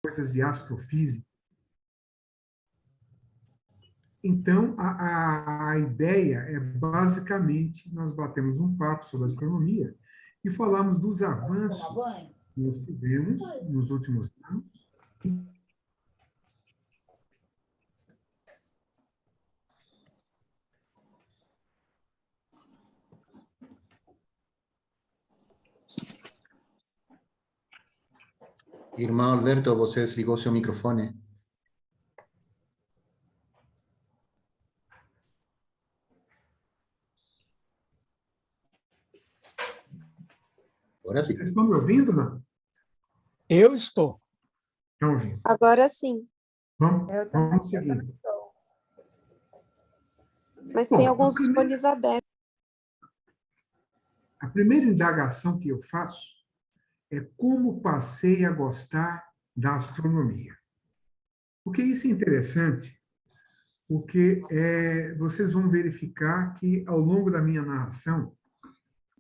coisas de astrofísica. Então, a ideia é, basicamente, nós batemos um papo sobre astronomia e falamos dos avanços que nós tivemos nos últimos anos. Irmão Alberto, você desligou seu microfone. Agora sim. Vocês estão me ouvindo, não? Eu estou. Estão ouvindo? Agora sim. Vamos seguir. Mas Bom, tem alguns fones abertos. A primeira indagação que eu faço é como passei a gostar da astronomia. Porque isso é interessante, porque vocês vão verificar que, ao longo da minha narração,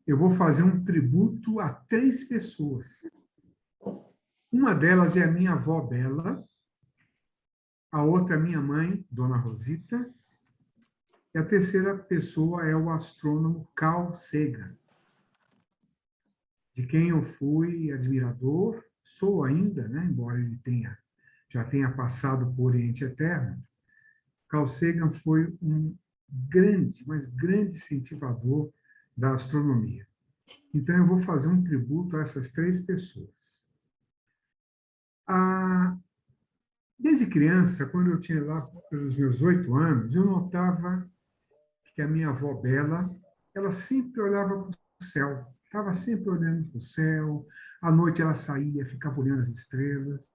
eu vou fazer um tributo a 3 pessoas. Uma delas é a minha avó Bela, a outra é a minha mãe, Dona Rosita, e a terceira pessoa é o astrônomo Carl Sagan, de quem eu fui admirador, sou ainda, né, embora ele já tenha passado por Oriente Eterno. Carl Sagan foi um grande, mas grande incentivador da astronomia. Então, eu vou fazer um tributo a essas 3 pessoas. Desde criança, quando eu tinha lá pelos meus 8 anos, eu notava que a minha avó Bela, ela sempre olhava para o céu, estava sempre olhando para o céu, à noite ela saía, ficava olhando as estrelas.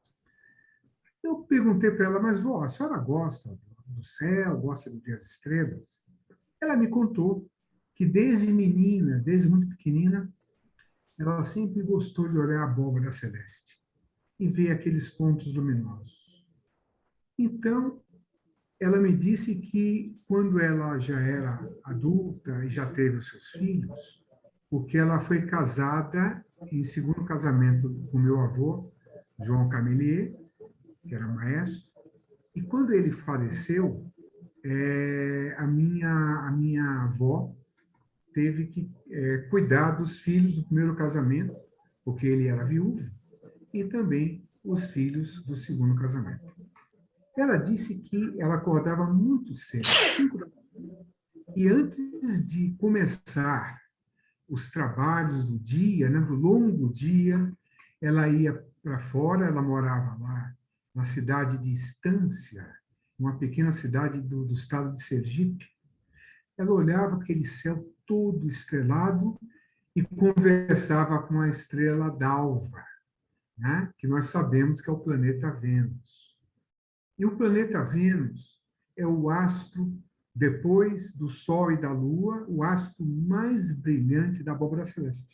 Eu perguntei para ela, mas vó, a senhora gosta do céu, gosta de ver as estrelas? Ela me contou que desde menina, desde muito pequenina, ela sempre gostou de olhar a abóbora celeste e ver aqueles pontos luminosos. Então, ela me disse que, quando ela já era adulta e já teve os seus filhos, porque ela foi casada em segundo casamento com meu avô, João Camelier, que era maestro, e quando ele faleceu, a minha avó teve que cuidar dos filhos do primeiro casamento, porque ele era viúvo, e também os filhos do segundo casamento. Ela disse que ela acordava muito cedo, 5 da manhã, e antes de começar os trabalhos do dia, né, do longo dia, ela ia para fora, ela morava lá na cidade de Estância, uma pequena cidade do estado de Sergipe. Ela olhava aquele céu todo estrelado e conversava com a estrela d'alva, né, que nós sabemos que é o planeta Vênus. E o planeta Vênus é o astro, depois do Sol e da Lua, o astro mais brilhante da abóbora celeste.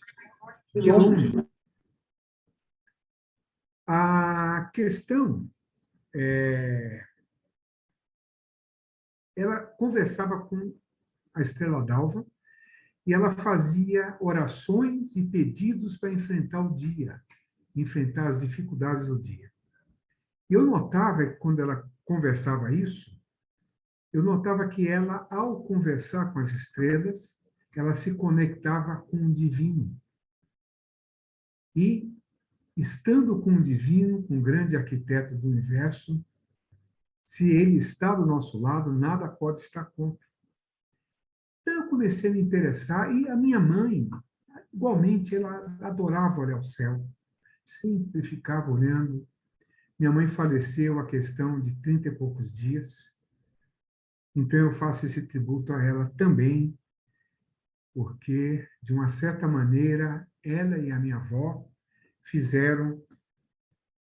De longe. A questão ela conversava com a estrela d'alva e ela fazia orações e pedidos para enfrentar o dia, enfrentar as dificuldades do dia. Eu notava que, quando ela conversava isso, eu notava que ela, ao conversar com as estrelas, ela se conectava com o divino. E, estando com o divino, com o grande arquiteto do universo, se ele está do nosso lado, nada pode estar contra. Então, eu comecei a me interessar, e a minha mãe, igualmente, ela adorava olhar o céu, sempre ficava olhando. Minha mãe faleceu há questão de 30 e poucos dias, então eu faço esse tributo a ela também, porque, de uma certa maneira, ela e a minha avó fizeram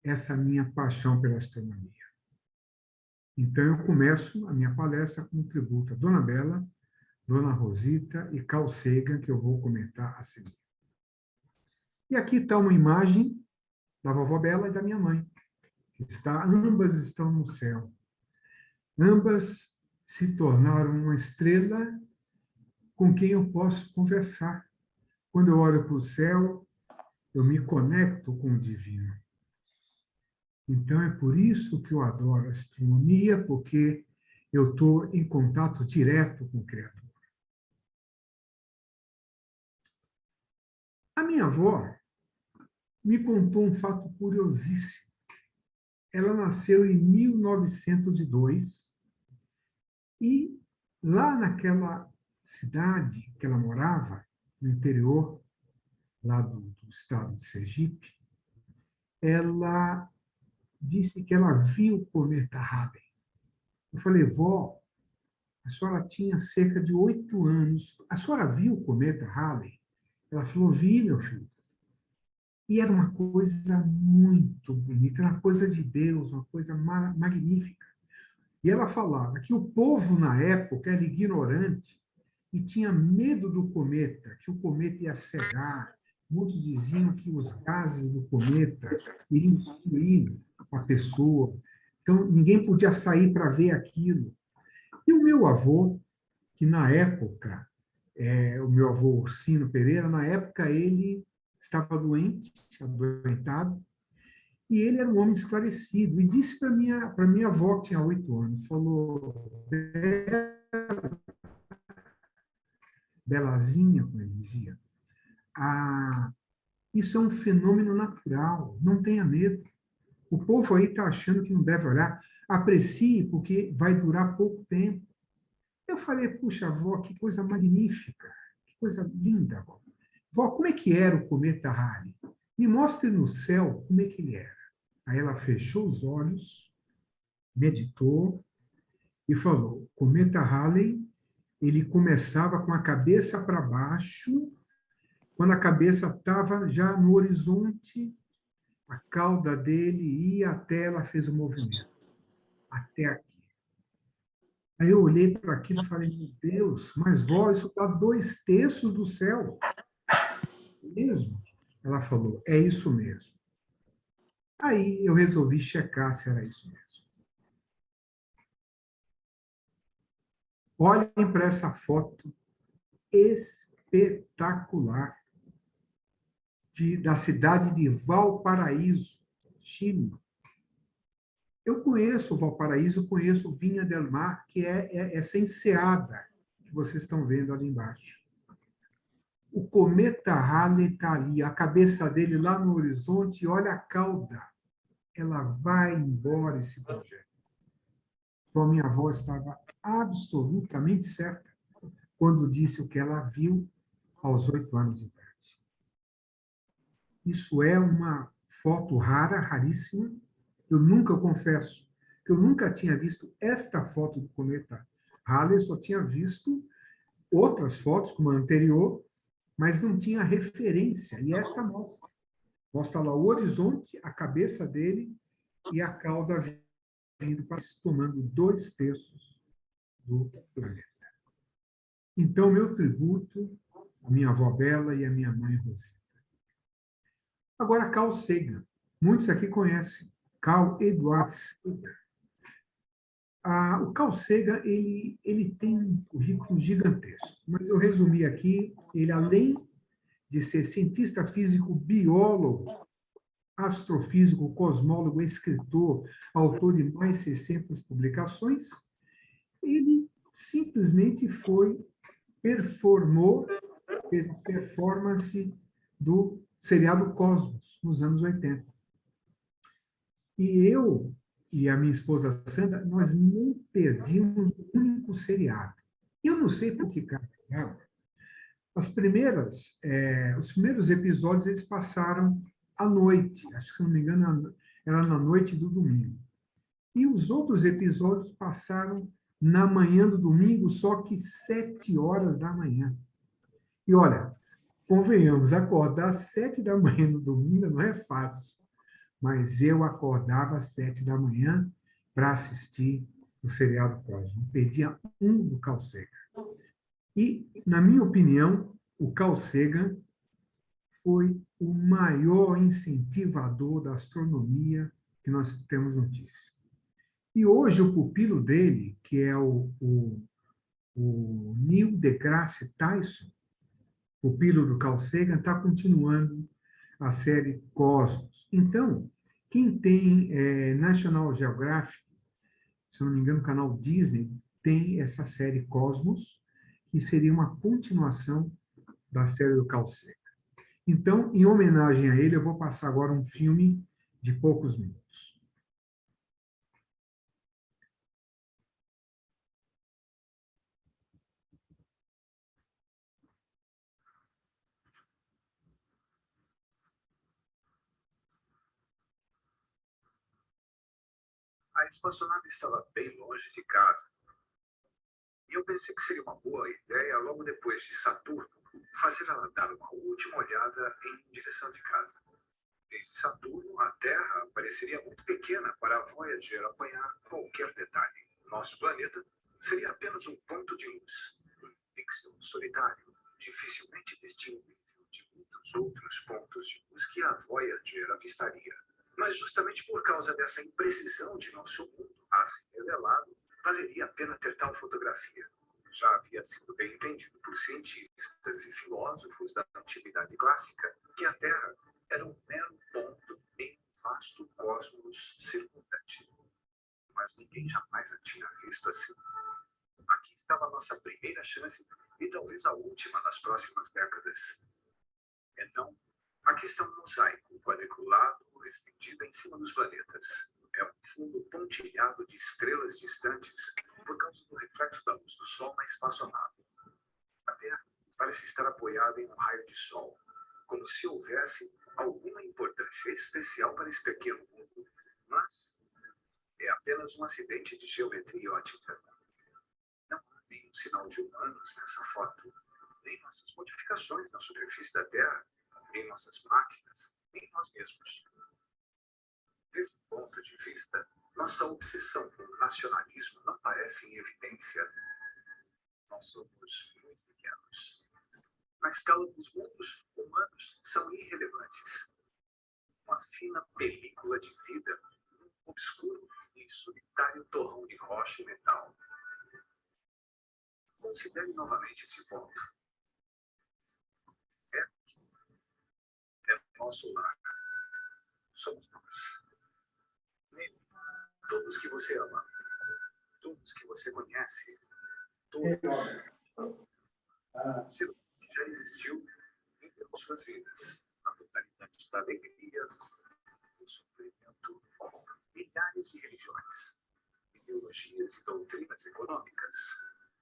essa minha paixão pela astronomia. Então, eu começo a minha palestra com um tributo a Dona Bela, Dona Rosita e Carl Sagan, que eu vou comentar a seguir. E aqui está uma imagem da vovó Bela e da minha mãe. Ambas estão no céu. Ambas se tornaram uma estrela com quem eu posso conversar. Quando eu olho para o céu, eu me conecto com o divino. Então, é por isso que eu adoro a astronomia, porque eu estou em contato direto com o Criador. A minha avó me contou um fato curiosíssimo. Ela nasceu em 1902 e lá naquela cidade que ela morava, no interior, lá do estado de Sergipe, ela disse que ela viu o cometa Halley. Eu falei, vó, a senhora tinha cerca de 8 anos. A senhora viu o cometa Halley? Ela falou, vi, meu filho. E era uma coisa muito bonita, era uma coisa de Deus, uma coisa magnífica. E ela falava que o povo, na época, era ignorante e tinha medo do cometa, que o cometa ia cegar. Muitos diziam que os gases do cometa iriam destruir a pessoa. Então, ninguém podia sair para ver aquilo. E o meu avô, que na época, o meu avô Ursino Pereira, na época ele estava doente, adoentado, e ele era um homem esclarecido, e disse para minha avó, que tinha 8 anos, falou, Belazinha, como ele dizia, isso é um fenômeno natural, não tenha medo. O povo aí está achando que não deve olhar, aprecie, porque vai durar pouco tempo. Eu falei, puxa, avó, que coisa magnífica, que coisa linda, avó. Vó, como é que era o cometa Halley? Me mostre no céu como é que ele era. Aí ela fechou os olhos, meditou e falou, o cometa Halley, ele começava com a cabeça para baixo, quando a cabeça estava já no horizonte, a cauda dele ia até ela fez o movimento, até aqui. Aí eu olhei para aquilo e falei, meu Deus, mas vó, isso dá 2/3 do céu. Mesmo? Ela falou, é isso mesmo. Aí eu resolvi checar se era isso mesmo. Olhem para essa foto espetacular da cidade de Valparaíso, Chile. Eu conheço Valparaíso, conheço Vinha del Mar, que é essa enseada que vocês estão vendo ali embaixo. O cometa Halley está ali, a cabeça dele lá no horizonte, e olha a cauda. Ela vai embora, esse projeto. Então, a minha avó estava absolutamente certa quando disse o que ela viu aos 8 anos de idade. Isso é uma foto rara, raríssima. Eu confesso, que eu nunca tinha visto esta foto do cometa Halley, só tinha visto outras fotos, como a anterior, mas não tinha referência. E esta mostra. Mostra lá o horizonte, a cabeça dele e a cauda vindo, tomando 2/3 do planeta. Então, meu tributo à minha avó Bela e à minha mãe Rosita. Agora, Carl Sagan. Muitos aqui conhecem. Carl Edward Sagan. O Carl Sagan ele tem um currículo gigantesco, mas eu resumi aqui, ele além de ser cientista físico, biólogo, astrofísico, cosmólogo, escritor, autor de mais 600 publicações, ele simplesmente fez a performance do seriado Cosmos, nos anos 80. E eu e a minha esposa Sandra, nós não perdimos um único seriado. Eu não sei por que caramba. Os primeiros episódios eles passaram à noite, acho que, se não me engano, era na noite do domingo. E os outros episódios passaram na manhã do domingo, só que 7 horas da manhã. E olha, convenhamos, acordar às 7 da manhã no domingo não é fácil, mas eu acordava às 7 da manhã para assistir o seriado Cosmos. Não perdia um do Carl Sagan. E, na minha opinião, o Carl Sagan foi o maior incentivador da astronomia que nós temos notícia. E hoje o pupilo dele, que é o Neil deGrasse Tyson, pupilo do Carl Sagan, está continuando a série Cosmos. Então, Quem tem National Geographic, se eu não me engano, o canal Disney, tem essa série Cosmos, que seria uma continuação da série do Carl Sagan. Então, em homenagem a ele, eu vou passar agora um filme de poucos minutos. A espaçonave estava bem longe de casa. E eu pensei que seria uma boa ideia, logo depois de Saturno, fazer ela dar uma última olhada em direção de casa. Desde Saturno, a Terra pareceria muito pequena para a Voyager apanhar qualquer detalhe. Nosso planeta seria apenas um ponto de luz, um pixel solitário, dificilmente distinguível de muitos outros pontos de luz que a Voyager avistaria. Mas justamente por causa dessa imprecisão de nosso mundo a se revelado, valeria a pena ter tal fotografia. Já havia sido bem entendido por cientistas e filósofos da antiguidade clássica que a Terra era um mero ponto em um vasto cosmos circundante. Mas ninguém jamais a tinha visto assim. Aqui estava a nossa primeira chance e talvez a última nas próximas décadas. Então, aqui está um mosaico quadriculado estendido em cima dos planetas. É um fundo pontilhado de estrelas distantes por causa do reflexo da luz do Sol na espaçonave. A Terra parece estar apoiada em um raio de Sol, como se houvesse alguma importância especial para esse pequeno mundo, mas é apenas um acidente de geometria ótica. Não há nenhum sinal de humanos nessa foto, nem nossas modificações na superfície da Terra, nem nossas máquinas, nem nós mesmos. Desse ponto de vista, nossa obsessão com o nacionalismo não parece em evidência. Nós somos muito pequenos. Na escala dos mundos, humanos são irrelevantes. Uma fina película de vida, um obscuro e solitário torrão de rocha e metal. Considere novamente esse ponto. É nosso lar. Somos nós. Nele, todos que você ama, todos que você conhece, todos. Seu já existiu em suas vidas. A totalidade da alegria, do sofrimento, milhares de religiões, ideologias e doutrinas econômicas.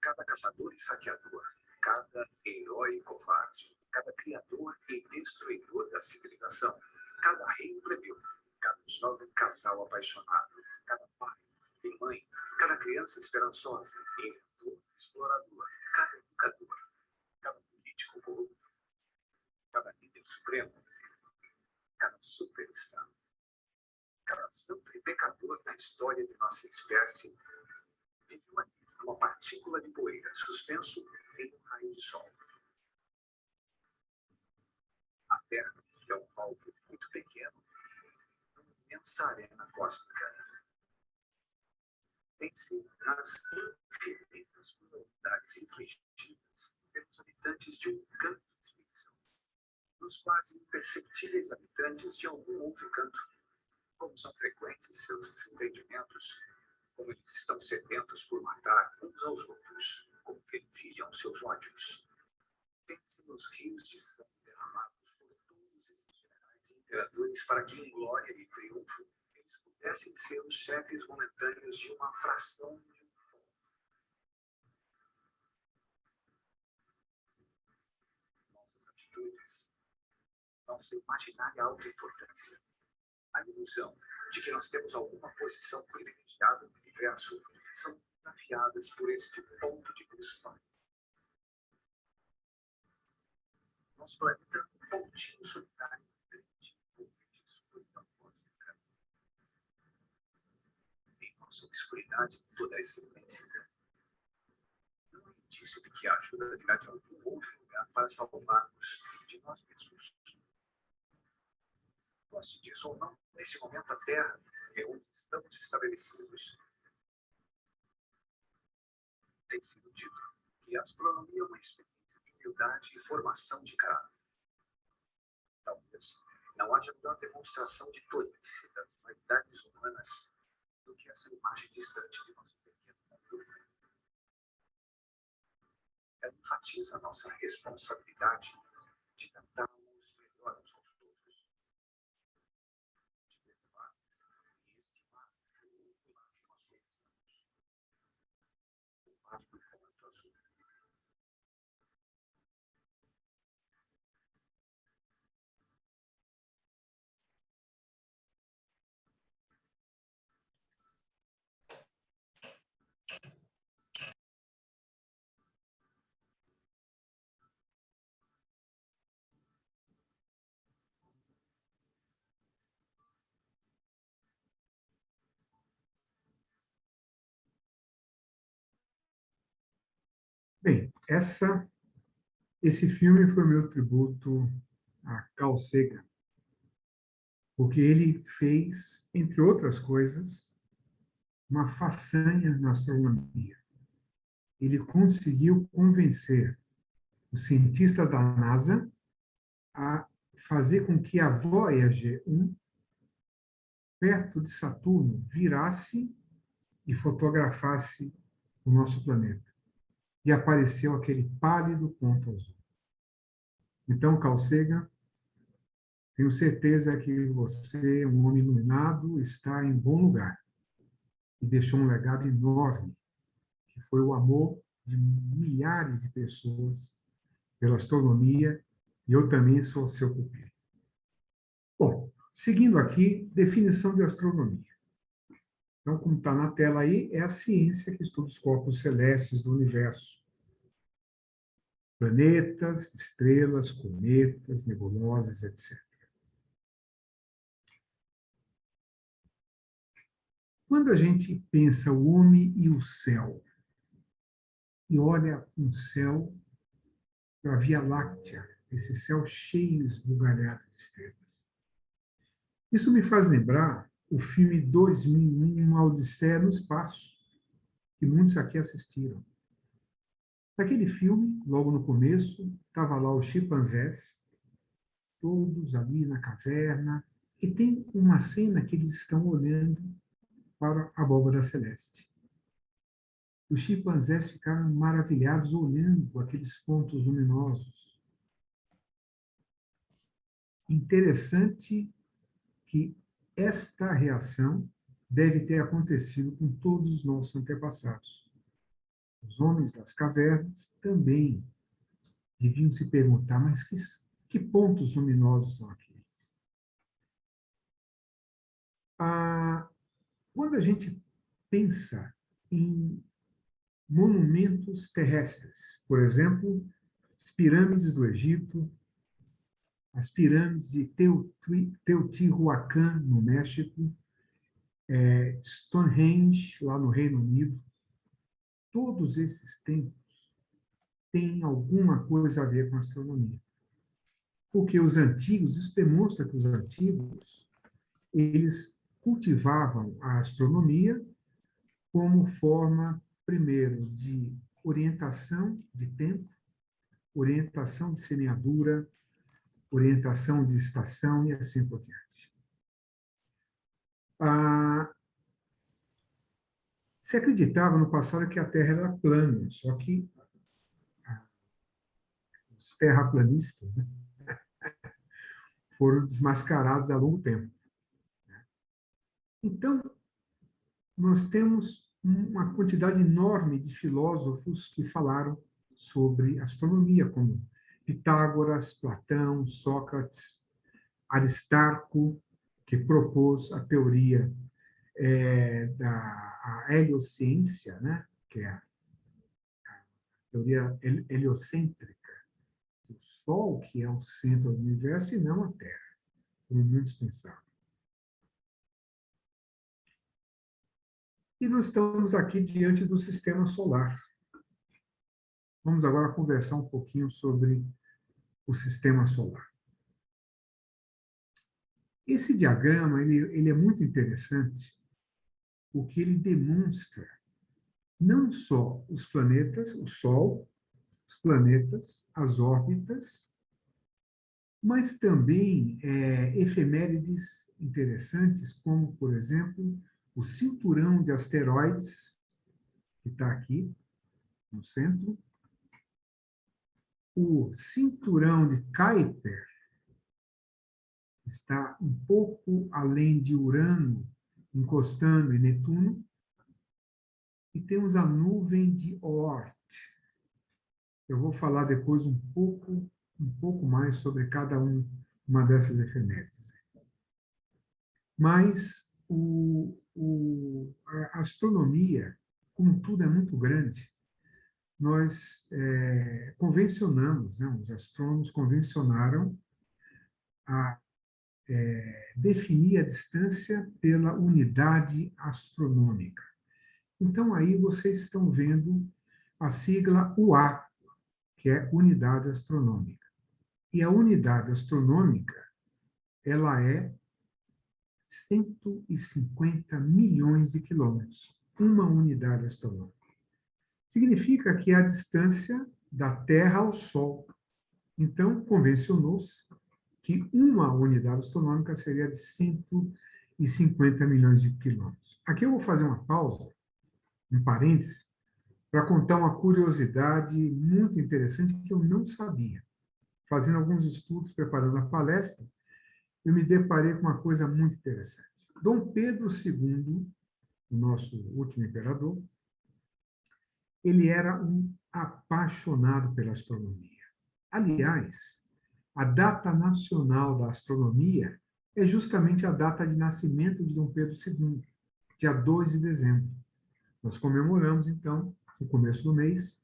Cada caçador e saqueador, cada herói e covarde, cada criador e destruidor da civilização, cada rei e plebeu, cada jovem casal apaixonado, cada pai e mãe, cada criança esperançosa, inventor, explorador, cada educador, cada político corrupto, cada líder supremo, cada superstar, cada santo e pecador na história de nossa espécie, vive uma partícula de poeira suspenso em um raio de sol. A Terra é um palco muito pequeno, numa imensa arena cósmica. Pense nas infinitas crueldades infligidas pelos habitantes de um canto de extinção, nos quase imperceptíveis habitantes de algum outro canto. Como são frequentes seus desentendimentos, como eles estão sedentos por matar uns aos outros, como fervilham seus ódios. Pense nos rios de sangue derramados por todos esses generais e imperadores para que, em glória e triunfo, eles pudessem ser os chefes momentâneos de uma fração de um povo. Nossas atitudes, nossa imaginária autoimportância, a ilusão de que nós temos alguma posição privilegiada no universo são desafiadas por este ponto de luz. Nosso planeta é um pontinho solitário grande de escuridão cósmica. Em nossa obscuridade, toda essa imensidão não é indício de que a ajuda virá de algum outro lugar para salvar-nos de nós mesmos. Goste disso ou não, nesse momento a Terra é onde estamos estabelecidos. Tem sido dito que a astronomia é uma experiência de humildade e formação de caráter. Talvez Não haja melhor demonstração de tolice das vaidades humanas do que essa imagem distante de nosso pequeno mundo. Ela enfatiza a nossa responsabilidade de tratarmos melhor uns aos outros, de preservar e estimar o que nós pensamos, o mar do ponto azul. Bem, esse filme foi meu tributo a Carl Sagan, porque ele fez, entre outras coisas, uma façanha na astronomia. Ele conseguiu convencer os cientistas da NASA a fazer com que a Voyager 1, perto de Saturno, virasse e fotografasse o nosso planeta. E apareceu aquele pálido ponto azul. Então, Carl Sagan, tenho certeza que você, um homem iluminado, está em bom lugar. E deixou um legado enorme, que foi o amor de milhares de pessoas pela astronomia, e eu também sou seu pupilo. Bom, seguindo aqui, definição de astronomia. Então, como está na tela aí, é a ciência que estuda os corpos celestes do universo. Planetas, estrelas, cometas, nebulosas, etc. Quando a gente pensa o homem e o céu, e olha um céu para a Via Láctea, esse céu cheio, esbugalhado de estrelas. Isso me faz lembrar o filme 2001, Uma Odisseia no Espaço, que muitos aqui assistiram. Naquele filme, logo no começo, estava lá os chimpanzés, todos ali na caverna, e tem uma cena que eles estão olhando para a abóbora celeste. Os chimpanzés ficaram maravilhados olhando aqueles pontos luminosos. Interessante que esta reação deve ter acontecido com todos os nossos antepassados. Os homens das cavernas também deviam se perguntar, mas que pontos luminosos são aqueles? Quando a gente pensa em monumentos terrestres, por exemplo, as pirâmides do Egito, as pirâmides de Teotihuacan, no México, Stonehenge, lá no Reino Unido, todos esses templos têm alguma coisa a ver com astronomia. Porque os antigos, isso demonstra que os antigos, eles cultivavam a astronomia como forma, primeiro, de orientação de tempo, orientação de semeadura, orientação de estação e assim por diante. Se acreditava no passado que a Terra era plana, só que os terraplanistas, né, foram desmascarados há longo tempo. Então, nós temos uma quantidade enorme de filósofos que falaram sobre astronomia, como Pitágoras, Platão, Sócrates, Aristarco, que propôs a teoria da heliociência, né? Que é a teoria heliocêntrica, do Sol, que é o centro do universo, e não a Terra, como muitos pensavam. E nós estamos aqui diante do sistema solar. Vamos agora conversar um pouquinho sobre o sistema solar. Esse diagrama ele é muito interessante, porque ele demonstra não só os planetas, o Sol, os planetas, as órbitas mas também efemérides interessantes, como, por exemplo, o cinturão de asteroides, que está aqui no centro, o cinturão de Kuiper, que está um pouco além de Urano, encostando em Netuno, e temos a nuvem de Oort. Eu vou falar depois um pouco mais sobre cada uma dessas efemérides. Mas a astronomia, como tudo é muito grande, nós convencionamos, né, os astrônomos convencionaram a definir a distância pela unidade astronômica. Então, aí vocês estão vendo a sigla UA, que é unidade astronômica. E a unidade astronômica, ela é 150 milhões de quilômetros, uma unidade astronômica. Significa que é a distância da Terra ao Sol. Então, convencionou-se que uma unidade astronômica seria de 150 milhões de quilômetros. Aqui eu vou fazer uma pausa, um parênteses, para contar uma curiosidade muito interessante que eu não sabia. Fazendo alguns estudos, preparando a palestra, eu me deparei com uma coisa muito interessante. Dom Pedro II, o nosso último imperador, ele era um apaixonado pela astronomia. Aliás, a data nacional da astronomia é justamente a data de nascimento de Dom Pedro II, dia 2 de dezembro. Nós comemoramos, então, no começo do mês,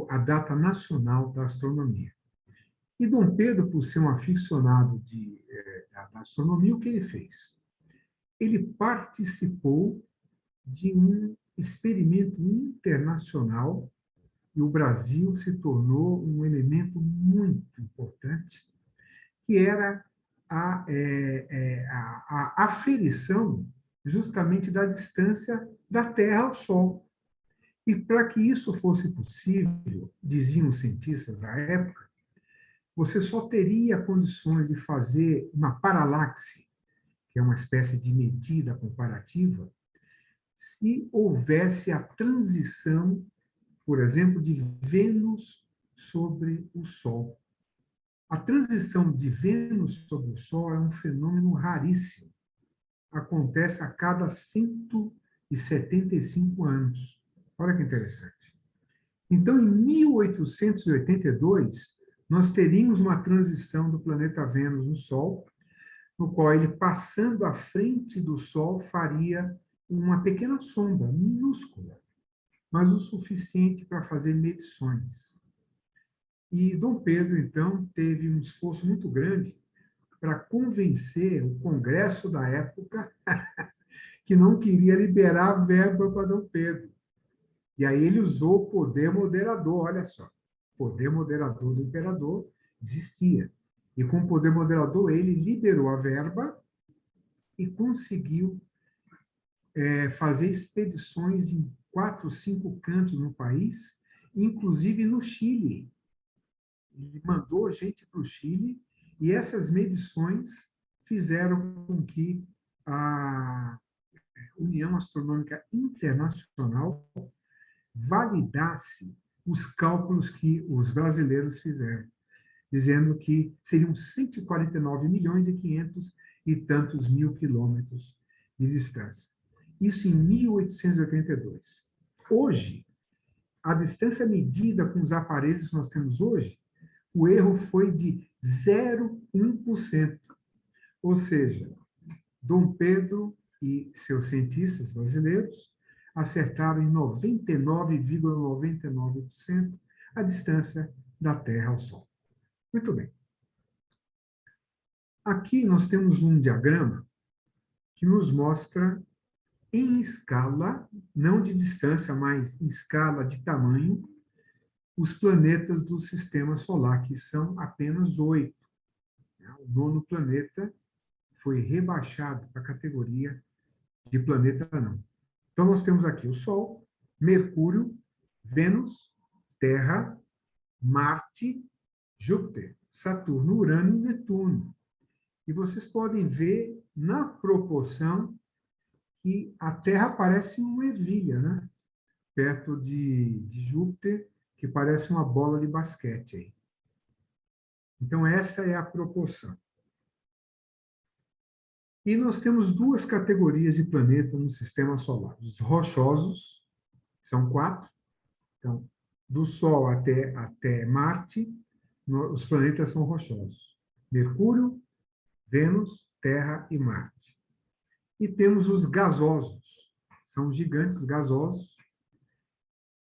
a data nacional da astronomia. E Dom Pedro, por ser um aficionado da astronomia, o que ele fez? Ele participou de um experimento internacional e o Brasil se tornou um elemento muito importante, que era a aferição justamente da distância da Terra ao Sol. E para que isso fosse possível, diziam os cientistas da época, você só teria condições de fazer uma paralaxe, que é uma espécie de medida comparativa, se houvesse a transição, por exemplo, de Vênus sobre o Sol. A transição de Vênus sobre o Sol é um fenômeno raríssimo. Acontece a cada 175 anos. Olha que interessante. Então, em 1882, nós teríamos uma transição do planeta Vênus no Sol, no qual ele, passando à frente do Sol, faria uma pequena sombra, minúscula, mas o suficiente para fazer medições. E Dom Pedro, então, teve um esforço muito grande para convencer o Congresso da época que não queria liberar verba para Dom Pedro. E aí ele usou o poder moderador, olha só. O poder moderador do imperador existia. E com o poder moderador, ele liberou a verba e conseguiu fazer expedições em 4, 5 cantos no país, inclusive no Chile. Ele mandou gente para o Chile e essas medições fizeram com que a União Astronômica Internacional validasse os cálculos que os brasileiros fizeram, dizendo que seriam 149 milhões e 500 e tantos mil quilômetros de distância. Isso em 1882. Hoje, a distância medida com os aparelhos que nós temos hoje, o erro foi de 0,1%. Ou seja, Dom Pedro e seus cientistas brasileiros acertaram em 99,99% a distância da Terra ao Sol. Muito bem. Aqui nós temos um diagrama que nos mostra em escala, não de distância, mas em escala de tamanho, os planetas do Sistema Solar, que são apenas 8. O 9º planeta foi rebaixado para a categoria de planeta não. Então, nós temos aqui o Sol, Mercúrio, Vênus, Terra, Marte, Júpiter, Saturno, Urano e Netuno. E vocês podem ver na proporção que a Terra parece uma ervilha, né? Perto de Júpiter, que parece uma bola de basquete aí. Então, essa é a proporção. E nós temos duas categorias de planeta no sistema solar. Os rochosos, são 4. Então, do Sol até Marte, os planetas são rochosos. Mercúrio, Vênus, Terra e Marte. E temos os gasosos. São gigantes gasosos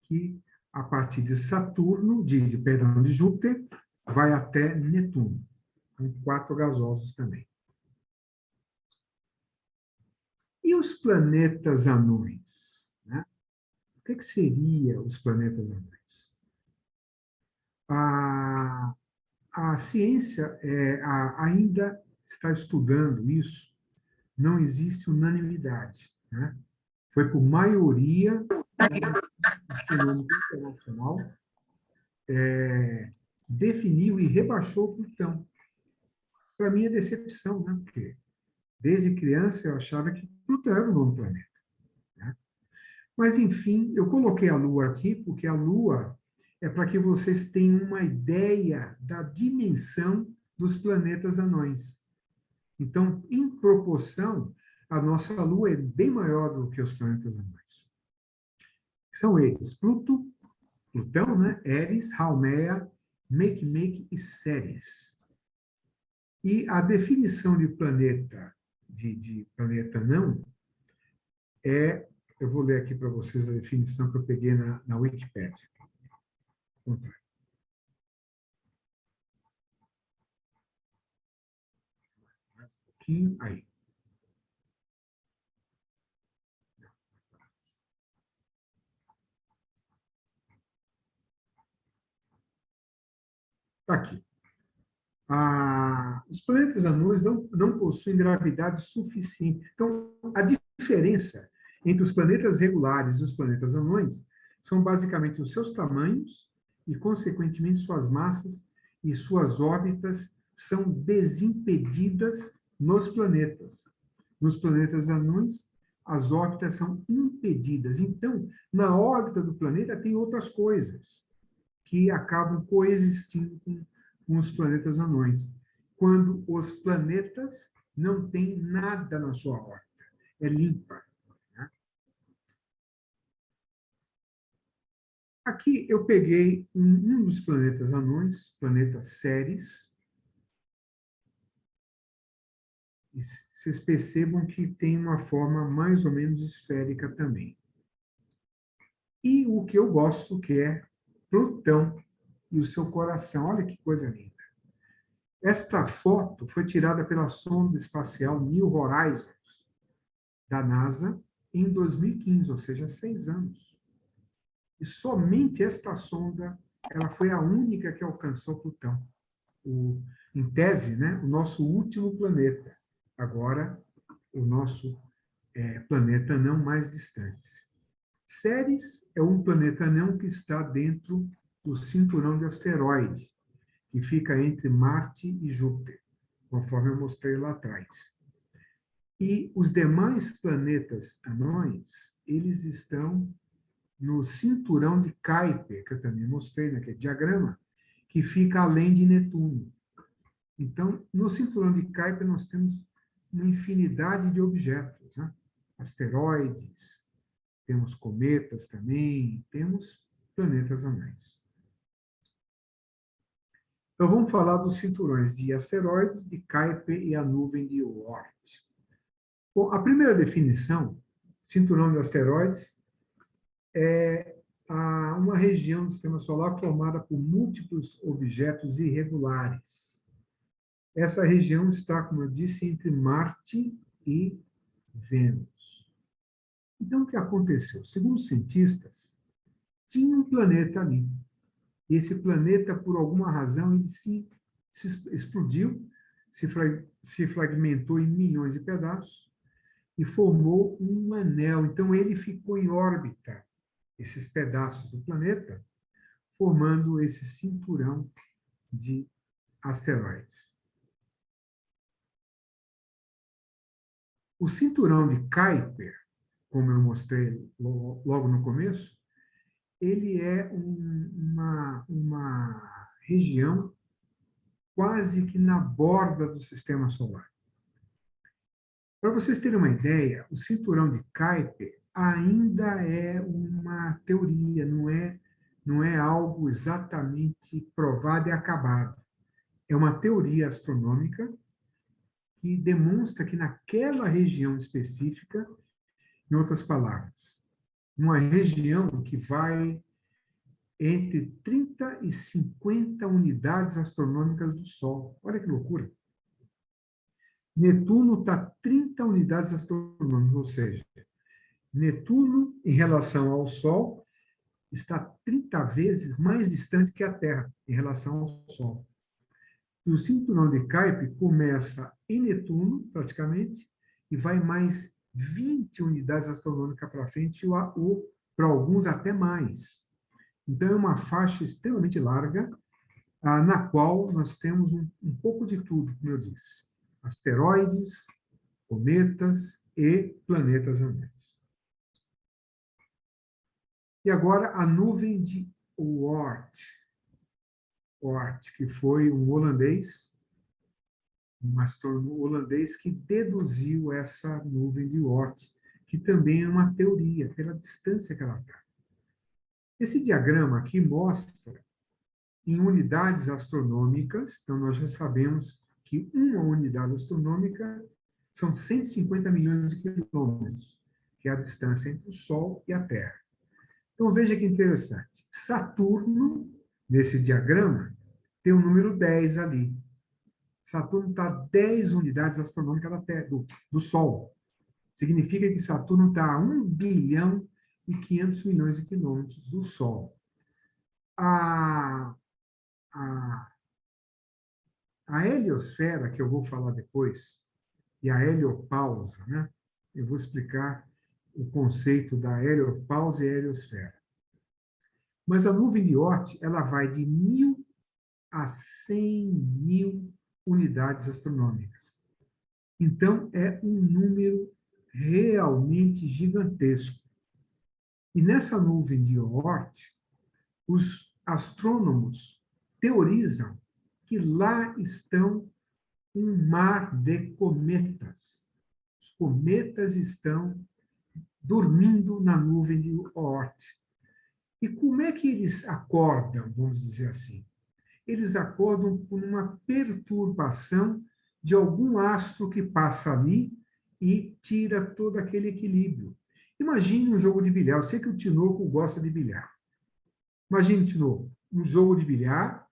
que, a partir de Saturno, perdão, de Júpiter, vai até Netuno. Então, 4 gasosos também. E os planetas anões? Né? O que seria os planetas anões? A ciência ainda está estudando isso, não existe unanimidade. Né? Foi por maioria do fenômeno internacional definiu e rebaixou Plutão. Para mim é decepção, né? Porque desde criança eu achava que Plutão era um novo planeta. Né? Mas, enfim, eu coloquei a Lua aqui, porque a Lua é para que vocês tenham uma ideia da dimensão dos planetas anões. Então, em proporção, a nossa Lua é bem maior do que os planetas anões. São eles: Plutão, né? Eris, Haumea, Makemake e Ceres. E a definição de planeta, de planeta anão, eu vou ler aqui para vocês a definição que eu peguei na Wikipédia. Um pouquinho, aí. Está aqui. Os planetas anões não possuem gravidade suficiente. Então, a diferença entre os planetas regulares e os planetas anões são basicamente os seus tamanhos e, consequentemente, suas massas e suas órbitas são desimpedidas nos planetas. Nos planetas anões, as órbitas são impedidas. Então, na órbita do planeta tem outras coisas que acabam coexistindo com os planetas anões, quando os planetas não têm nada na sua órbita, é limpa. Né? Aqui eu peguei um dos planetas anões, planeta Ceres, e vocês percebam que tem uma forma mais ou menos esférica também. E o que eu gosto, que é Plutão e o seu coração. Olha que coisa linda. Esta foto foi tirada pela sonda espacial New Horizons, da NASA, em 2015, ou seja, 6 anos. E somente esta sonda ela foi a única que alcançou Plutão. Em tese, né, o nosso último planeta. Agora, o nosso planeta não mais distante. Ceres é um planeta anão que está dentro do cinturão de asteroide, que fica entre Marte e Júpiter, conforme eu mostrei lá atrás. E os demais planetas anões, eles estão no cinturão de Kuiper, que eu também mostrei naquele diagrama, que fica além de Netuno. Então, no cinturão de Kuiper, nós temos uma infinidade de objetos, né? Asteroides, temos cometas também, temos planetas anões. Então, vamos falar dos cinturões de asteroides, de Kuiper e a nuvem de Oort. Bom, a primeira definição, cinturão de asteroides, é uma região do sistema solar formada por múltiplos objetos irregulares. Essa região está, como eu disse, entre Marte e Vênus. Então, o que aconteceu? Segundo os cientistas, tinha um planeta ali. E esse planeta, por alguma razão, ele se explodiu, se fragmentou em milhões de pedaços e formou um anel. Então, ele ficou em órbita, esses pedaços do planeta, formando esse cinturão de asteroides. O cinturão de Kuiper, como eu mostrei logo no começo, ele é uma região quase que na borda do sistema solar. Para vocês terem uma ideia, o cinturão de Kuiper ainda é uma teoria, não é algo exatamente provado e acabado. É uma teoria astronômica que demonstra que naquela região específica, em outras palavras, uma região que vai entre 30 e 50 unidades astronômicas do Sol. Olha que loucura! Netuno está 30 unidades astronômicas, ou seja, Netuno, em relação ao Sol, está 30 vezes mais distante que a Terra, em relação ao Sol. E o cinturão de Kuiper começa em Netuno, praticamente, e vai mais 20 unidades astronômicas para frente, ou para alguns até mais. Então, é uma faixa extremamente larga, na qual nós temos um pouco de tudo, como eu disse. Asteroides, cometas e planetas anãs. E agora, a nuvem de Oort, que foi um holandês, um astrônomo holandês que deduziu essa nuvem de Oort, que também é uma teoria, pela distância que ela está. Esse diagrama aqui mostra, em unidades astronômicas, então nós já sabemos que uma unidade astronômica são 150 milhões de quilômetros, que é a distância entre o Sol e a Terra. Então, veja que interessante. Saturno, nesse diagrama, tem o número 10 ali. Saturno está a 10 unidades astronômicas da Terra, do Sol. Significa que Saturno está a 1 bilhão e 500 milhões de quilômetros do Sol. A heliosfera, que eu vou falar depois, e a heliopausa, né? Eu vou explicar o conceito da heliopausa e heliosfera. Mas a nuvem de Oort, ela vai de 1.000 a 100.000 unidades astronômicas. Então, é um número realmente gigantesco. E nessa nuvem de Oort, os astrônomos teorizam que lá estão um mar de cometas. Os cometas estão dormindo na nuvem de Oort. E como é que eles acordam, vamos dizer assim? Eles acordam por uma perturbação de algum astro que passa ali e tira todo aquele equilíbrio. Imagine um jogo de bilhar. Eu sei que o Tinoco gosta de bilhar. Imagine, Tinoco, um jogo de bilhar,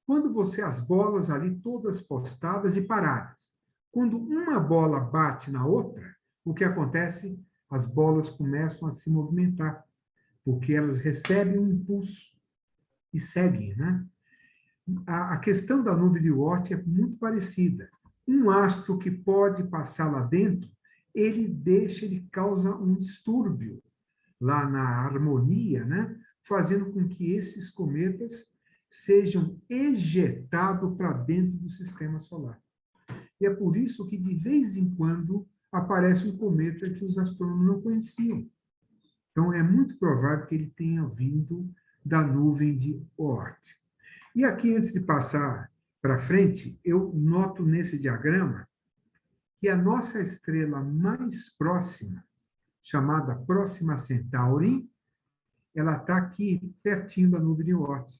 quando as bolas ali todas postadas e paradas. Quando uma bola bate na outra, o que acontece? As bolas começam a se movimentar, porque elas recebem um impulso e seguem, né? A questão da nuvem de Oort é muito parecida. Um astro que pode passar lá dentro, ele causa um distúrbio lá na harmonia, né? Fazendo com que esses cometas sejam ejetados para dentro do sistema solar. E é por isso que, de vez em quando, aparece um cometa que os astrônomos não conheciam. Então, é muito provável que ele tenha vindo da nuvem de Oort. E aqui, antes de passar para frente, eu noto nesse diagrama que a nossa estrela mais próxima, chamada Próxima Centauri, ela está aqui pertinho da nuvem de Oort.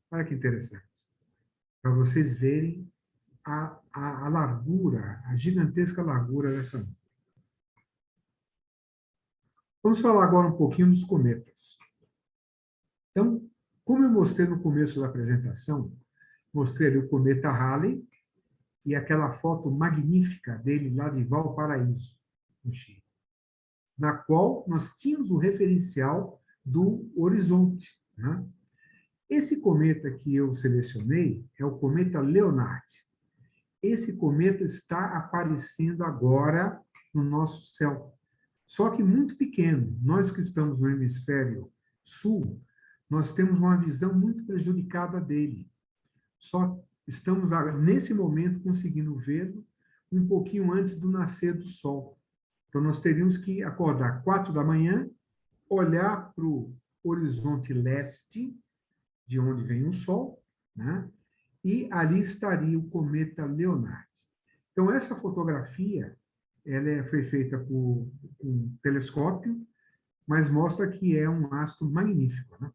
Olha que interessante. Para vocês verem a largura, a gigantesca largura dessa nuvem. Vamos falar agora um pouquinho dos cometas. Então, como eu mostrei no começo da apresentação, mostrei ali o cometa Halley e aquela foto magnífica dele lá de Valparaíso, no Chile, na qual nós tínhamos o referencial do horizonte, né? Esse cometa que eu selecionei é o cometa Leonard. Esse cometa está aparecendo agora no nosso céu, só que muito pequeno. Nós que estamos no hemisfério sul, nós temos uma visão muito prejudicada dele, só estamos, nesse momento, conseguindo vê-lo um pouquinho antes do nascer do sol. Então, nós teríamos que acordar 4 da manhã, olhar para o horizonte leste, de onde vem o sol, né? E ali estaria o cometa Leonard. Então, essa fotografia foi feita por um telescópio, mas mostra que é um astro magnífico, né?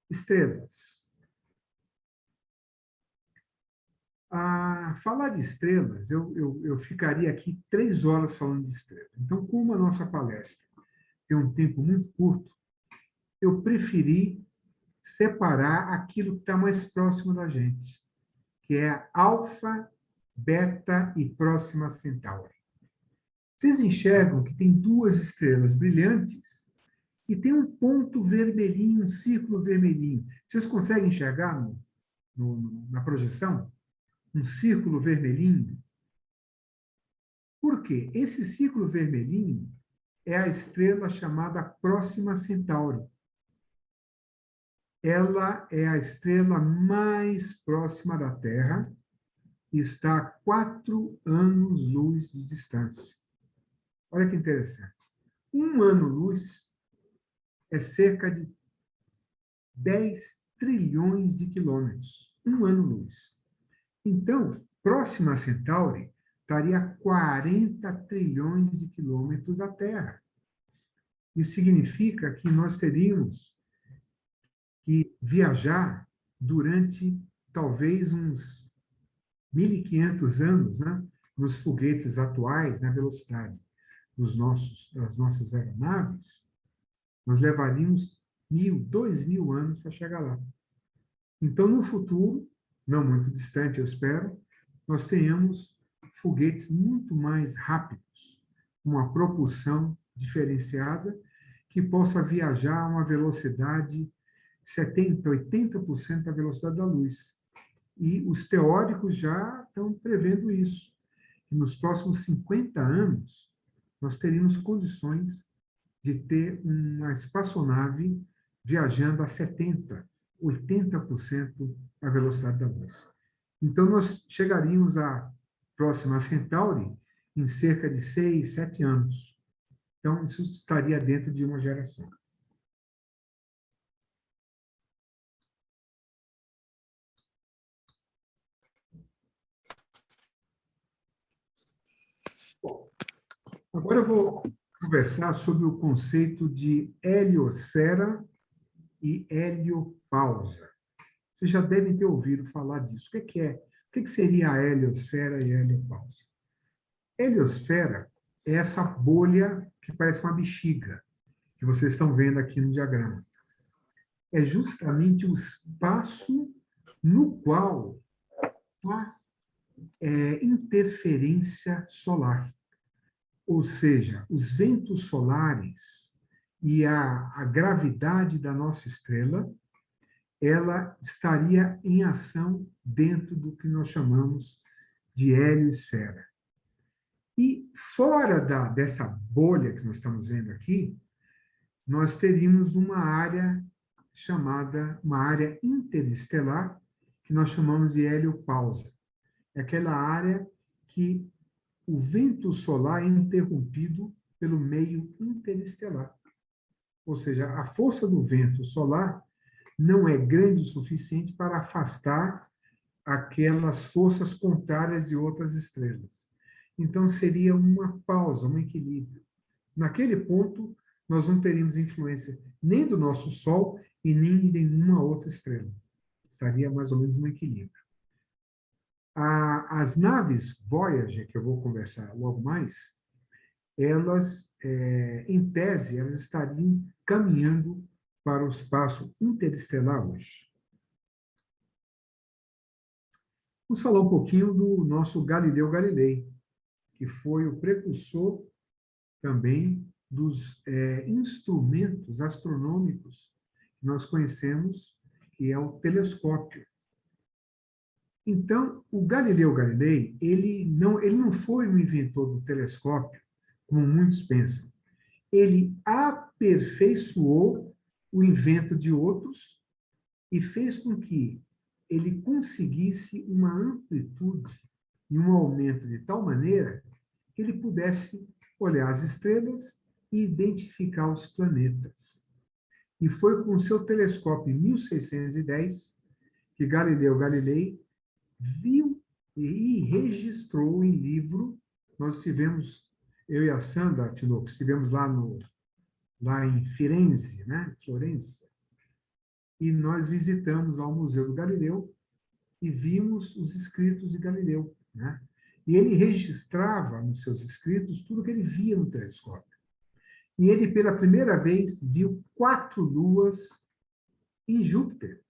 Estrelas. Falar de estrelas, eu ficaria aqui 3 horas falando de estrelas. Então, como a nossa palestra tem um tempo muito curto, eu preferi separar aquilo que está mais próximo da gente, que é a Alfa, Beta e Próxima Centauri. Vocês enxergam que tem 2 estrelas brilhantes e tem um ponto vermelhinho, um círculo vermelhinho. Vocês conseguem enxergar na projeção? Um círculo vermelhinho? Por quê? Esse círculo vermelhinho é a estrela chamada Próxima Centauri. Ela é a estrela mais próxima da Terra e está a 4 anos-luz de distância. Olha que interessante. 1 ano-luz é cerca de 10 trilhões de quilômetros. 1 ano-luz. Então, Próxima Centauri estaria a 40 trilhões de quilômetros da Terra. Isso significa que nós teríamos que viajar durante talvez uns 1.500 anos, né, nos foguetes atuais, na velocidade das nossas aeronaves, nós levaríamos 1.000, 2.000 anos para chegar lá. Então, no futuro, não muito distante, eu espero, nós tenhamos foguetes muito mais rápidos, uma propulsão diferenciada, que possa viajar a uma velocidade 70%, 80% da velocidade da luz. E os teóricos já estão prevendo isso. Que nos próximos 50 anos, nós teríamos condições de ter uma espaçonave viajando a 70%, 80% da velocidade da luz. Então, nós chegaríamos à Próxima Centauri em cerca de 6, 7 anos. Então, isso estaria dentro de uma geração. Bom, agora eu vou conversar sobre o conceito de heliosfera e heliopausa. Vocês já devem ter ouvido falar disso. O que é? O que seria a heliosfera e a heliopausa? Heliosfera é essa bolha que parece uma bexiga, que vocês estão vendo aqui no diagrama. É justamente o espaço no qual há interferência solar. Ou seja, os ventos solares e a gravidade da nossa estrela, ela estaria em ação dentro do que nós chamamos de heliosfera. E fora dessa bolha que nós estamos vendo aqui, nós teríamos uma área chamada, uma área interestelar, que nós chamamos de heliopausa. É aquela área que o vento solar é interrompido pelo meio interestelar. Ou seja, a força do vento solar não é grande o suficiente para afastar aquelas forças contrárias de outras estrelas. Então, seria uma pausa, um equilíbrio. Naquele ponto, nós não teríamos influência nem do nosso Sol e nem de nenhuma outra estrela. Estaria mais ou menos no equilíbrio. As naves Voyager, que eu vou conversar logo mais, elas, em tese, elas estariam caminhando para o espaço interestelar hoje. Vamos falar um pouquinho do nosso Galileu Galilei, que foi o precursor também dos instrumentos astronômicos que nós conhecemos, que é o telescópio. Então, o Galileu Galilei, ele não foi o inventor do telescópio, como muitos pensam. Ele aperfeiçoou o invento de outros e fez com que ele conseguisse uma amplitude e um aumento de tal maneira que ele pudesse olhar as estrelas e identificar os planetas. E foi com o seu telescópio em 1610 que Galileu Galilei viu e registrou em livro. Nós tivemos, eu e a Sandra Tinoco, estivemos lá em Firenze, né? Florença, e nós visitamos lá o Museu do Galileu e vimos os escritos de Galileu, né? E ele registrava nos seus escritos tudo que ele via no telescópio. E ele, pela primeira vez, viu 4 luas em Júpiter.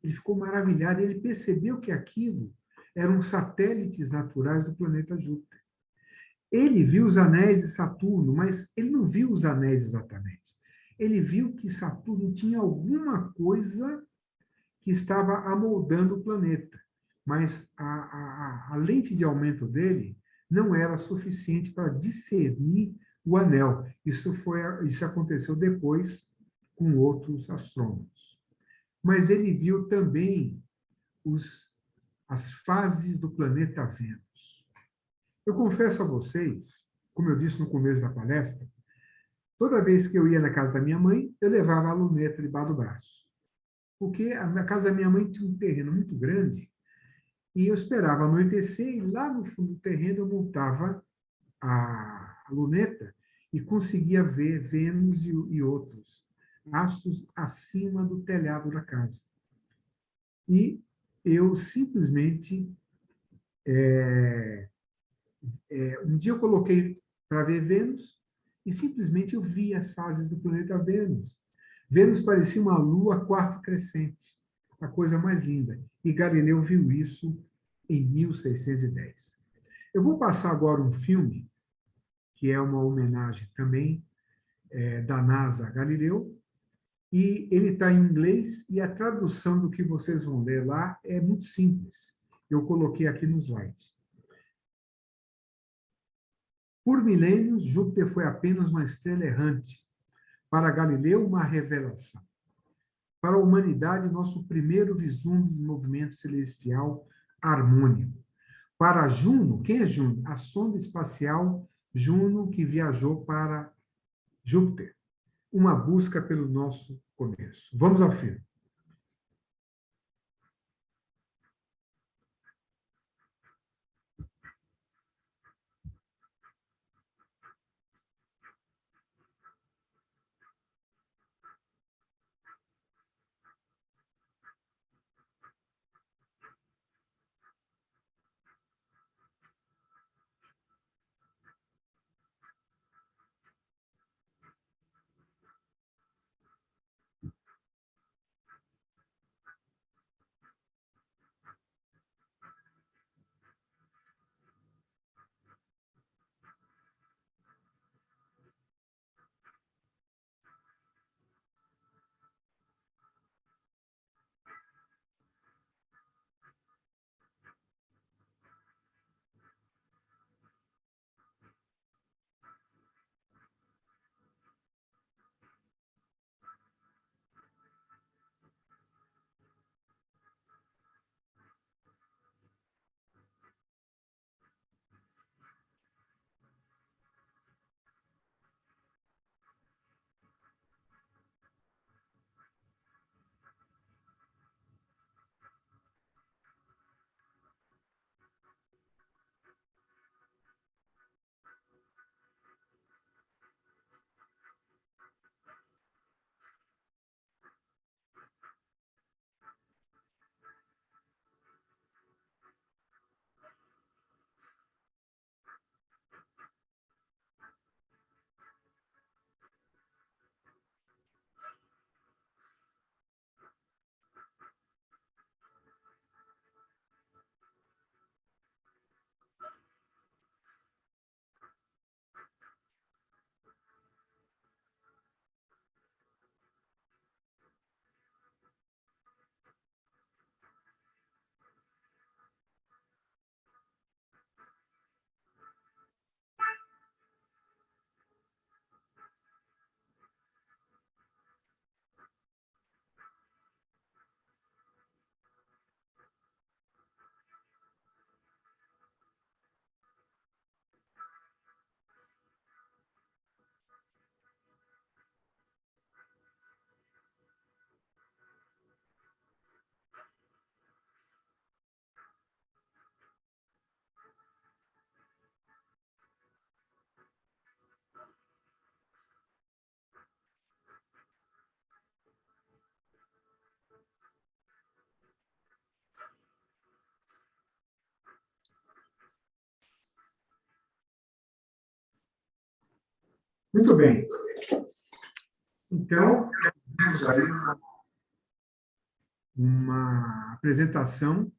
Ele ficou maravilhado, ele percebeu que aquilo eram satélites naturais do planeta Júpiter. Ele viu os anéis de Saturno, mas ele não viu os anéis exatamente. Ele viu que Saturno tinha alguma coisa que estava amoldando o planeta, mas a lente de aumento dele não era suficiente para discernir o anel. Isso aconteceu depois com outros astrônomos. Mas ele viu também as fases do planeta Vênus. Eu confesso a vocês, como eu disse no começo da palestra, toda vez que eu ia na casa da minha mãe, eu levava a luneta debaixo do braço. Porque a casa da minha mãe tinha um terreno muito grande e eu esperava anoitecer e lá no fundo do terreno eu montava a luneta e conseguia ver Vênus e outros astros acima do telhado da casa. E eu simplesmente um dia eu coloquei para ver Vênus e simplesmente eu vi as fases do planeta Vênus. Vênus parecia uma lua quarto crescente, a coisa mais linda. E Galileu viu isso em 1610. Eu vou passar agora um filme, que é uma homenagem também da NASA a Galileu, e ele está em inglês, e a tradução do que vocês vão ler lá é muito simples. Eu coloquei aqui no slide. Por milênios, Júpiter foi apenas uma estrela errante. Para Galileu, uma revelação. Para a humanidade, nosso primeiro vislumbre de movimento celestial harmônico. Para Juno, quem é Juno? A sonda espacial Juno, que viajou para Júpiter. Uma busca pelo nosso começo. Vamos ao filme. Muito bem. Então, temos aí uma apresentação,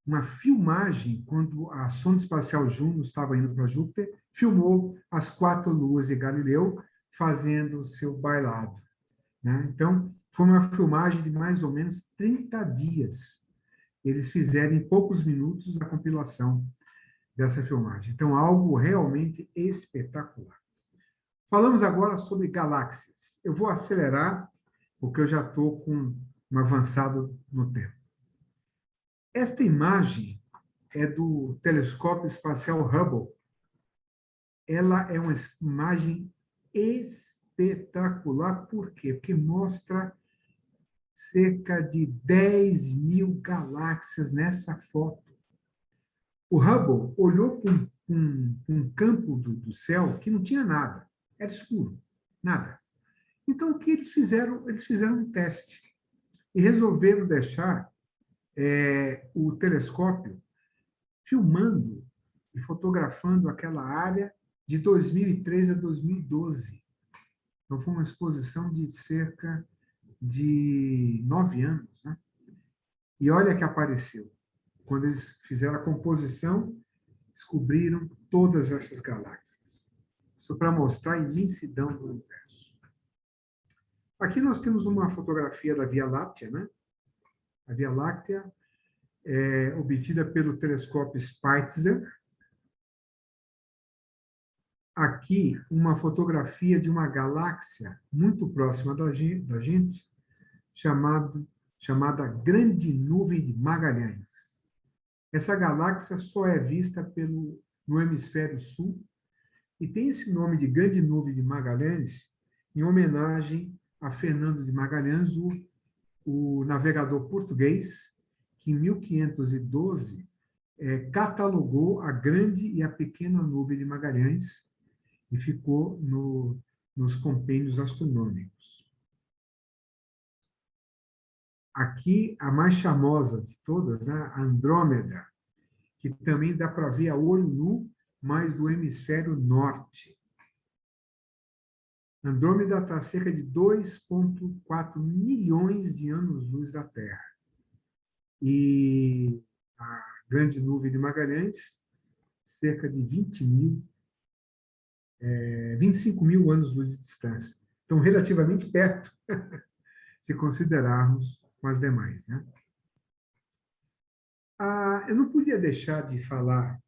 uma filmagem, quando a sonda espacial Juno estava indo para Júpiter, filmou as 4 luas de Galileu fazendo seu bailado, né? Então, foi uma filmagem de mais ou menos 30 dias. Eles fizeram em poucos minutos a compilação dessa filmagem. Então, algo realmente espetacular. Falamos agora sobre galáxias. Eu vou acelerar, porque eu já estou com um avançado no tempo. Esta imagem é do telescópio espacial Hubble. Ela é uma imagem espetacular. Por quê? Porque mostra cerca de 10.000 galáxias nessa foto. O Hubble olhou para um campo do céu que não tinha nada. Era escuro, nada. Então, o que eles fizeram? Eles fizeram um teste e resolveram deixar o telescópio filmando e fotografando aquela área de 2003 a 2012. Então, foi uma exposição de cerca de 9 anos, né? E olha que apareceu. Quando eles fizeram a composição, descobriram todas essas galáxias. Isso para mostrar a imensidão do universo. Aqui nós temos uma fotografia da Via Láctea, né? A Via Láctea é obtida pelo telescópio Spitzer. Aqui, uma fotografia de uma galáxia muito próxima da gente chamada Grande Nuvem de Magalhães. Essa galáxia só é vista no hemisfério sul e tem esse nome de Grande Nuvem de Magalhães em homenagem a Fernando de Magalhães, o navegador português, que em 1512 catalogou a Grande e a Pequena Nuvem de Magalhães e ficou nos compêndios astronômicos. Aqui, a mais famosa de todas, né? A Andrômeda, que também dá para ver a olho nu, mas do hemisfério norte. Andrômeda está a cerca de 2,4 milhões de anos-luz da Terra. E a Grande Nuvem de Magalhães, cerca de 25 mil anos-luz de distância. Então, relativamente perto, se considerarmos com as demais, né? Eu não podia deixar de falar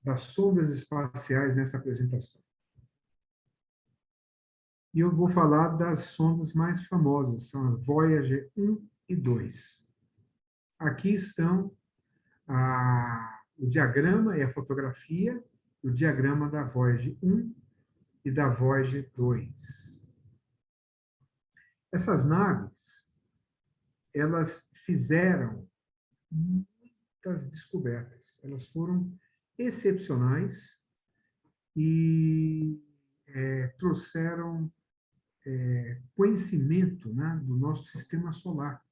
das sondas espaciais nessa apresentação. E eu vou falar das sondas mais famosas, são as Voyager 1 e 2. Aqui estão o diagrama e a fotografia, o diagrama da Voyager 1 e da Voyager 2. Essas naves, elas fizeram muitas descobertas. Elas foram excepcionais e trouxeram conhecimento, né, do nosso sistema solar.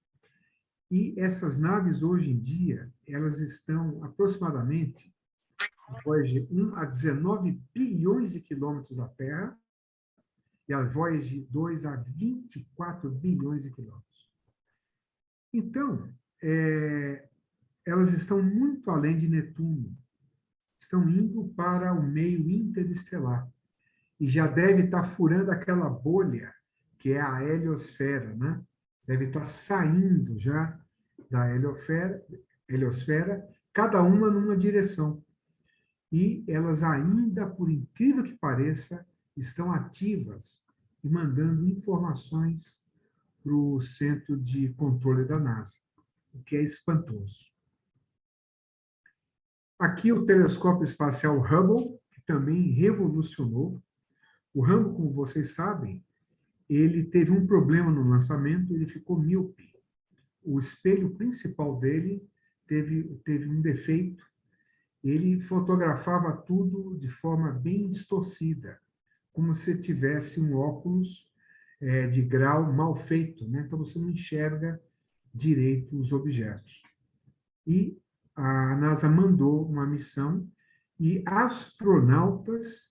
E essas naves, hoje em dia, elas estão aproximadamente, a Voyager 1, a 19 bilhões de quilômetros da Terra, e a Voyager 2 a 24 bilhões de quilômetros. Então, elas estão muito além de Netuno, estão indo para o meio interestelar, e já deve estar furando aquela bolha que é a heliosfera, né? Deve estar saindo já da heliosfera, cada uma numa direção. E elas ainda, por incrível que pareça, estão ativas e mandando informações para o centro de controle da NASA, o que é espantoso. Aqui o telescópio espacial Hubble, que também revolucionou. O Hubble, como vocês sabem, ele teve um problema no lançamento, ele ficou míope. O espelho principal dele teve um defeito. Ele fotografava tudo de forma bem distorcida, como se tivesse um óculos de grau mal feito, né? Então você não enxerga direito os objetos. E a NASA mandou uma missão e astronautas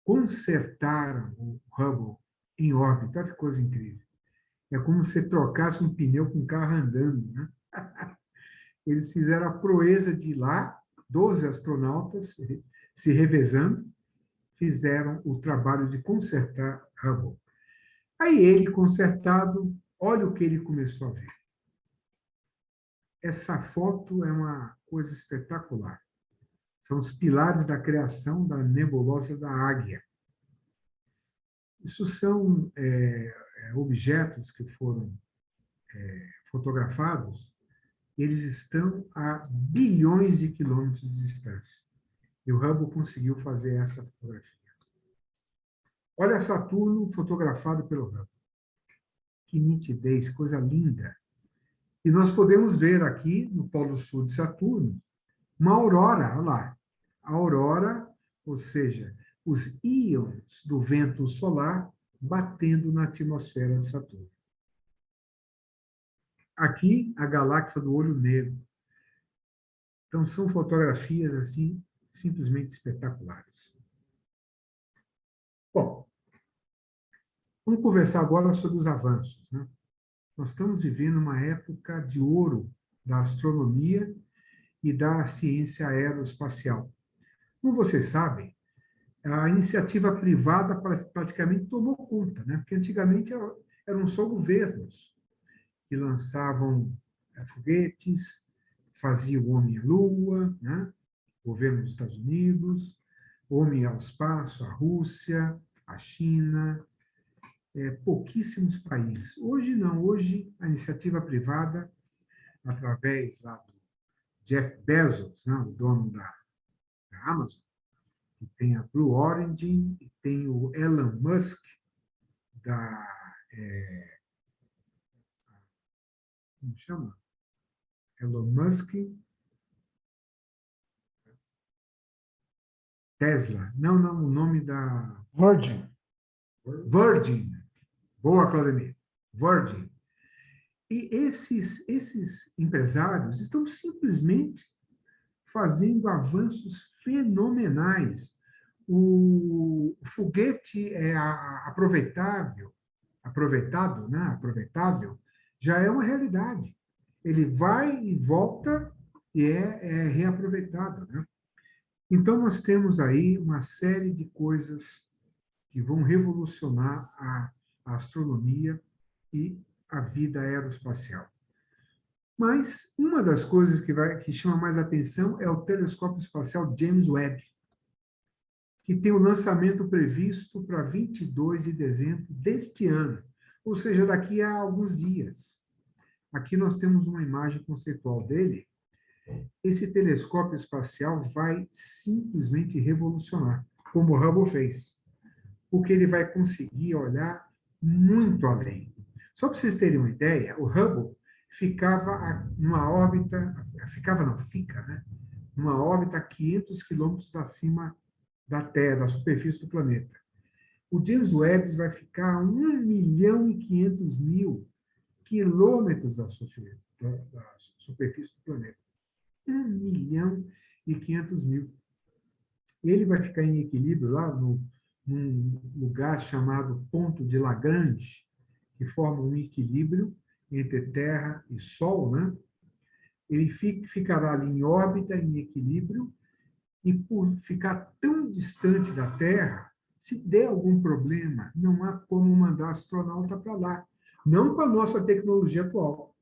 consertaram o Hubble em órbita. Olha que coisa incrível. É como se trocasse um pneu com um carro andando, né? Eles fizeram a proeza de ir lá, 12 astronautas se revezando, fizeram o trabalho de consertar Hubble. Aí ele, consertado, olha o que ele começou a ver. Essa foto é uma coisa espetacular. São os pilares da criação da nebulosa da Águia. Isso são objetos que foram fotografados, eles estão a bilhões de quilômetros de distância. E o Hubble conseguiu fazer essa fotografia. Olha Saturno fotografado pelo Hubble. Que nitidez, coisa linda. E nós podemos ver aqui, no Polo Sul de Saturno, uma aurora, olha lá. A aurora, ou seja, os íons do vento solar batendo na atmosfera de Saturno. Aqui, a galáxia do olho negro. Então, são fotografias, assim, simplesmente espetaculares. Bom, vamos conversar agora sobre os avanços, né? Nós estamos vivendo uma época de ouro da astronomia e da ciência aeroespacial. Como vocês sabem, a iniciativa privada praticamente tomou conta, né? Porque antigamente eram só governos que lançavam foguetes, faziam o homem à Lua, né? O governo dos Estados Unidos, homem ao espaço, a Rússia, a China, pouquíssimos países. Hoje não, hoje a iniciativa privada, através lá do Jeff Bezos, né? O dono da Amazon, que tem a Blue Origin, e tem o Elon Musk, como chama? Elon Musk, Tesla. Não, o nome da... Virgin. Boa, Claudemir. Virgin. E esses empresários estão simplesmente fazendo avanços fenomenais. O foguete aproveitável, já é uma realidade. Ele vai e volta e é reaproveitado, né? Então, nós temos aí uma série de coisas que vão revolucionar a astronomia e a vida aeroespacial. Mas uma das coisas que chama mais atenção é o telescópio espacial James Webb, que tem o lançamento previsto para 22 de dezembro deste ano, ou seja, daqui a alguns dias. Aqui nós temos uma imagem conceitual dele. Esse telescópio espacial vai simplesmente revolucionar, como o Hubble fez, porque ele vai conseguir olhar muito além. Só para vocês terem uma ideia, o Hubble ficava numa órbita, fica, né? Numa órbita a 500 quilômetros acima da Terra, da superfície do planeta. O James Webb vai ficar a 1.500.000 quilômetros da superfície do planeta. 1.500.000. Ele vai ficar em equilíbrio lá num lugar chamado ponto de Lagrange, que forma um equilíbrio entre Terra e Sol, né? Ele ficará ali em órbita, em equilíbrio, e por ficar tão distante da Terra, se der algum problema, não há como mandar astronauta para lá, não com a nossa tecnologia atual.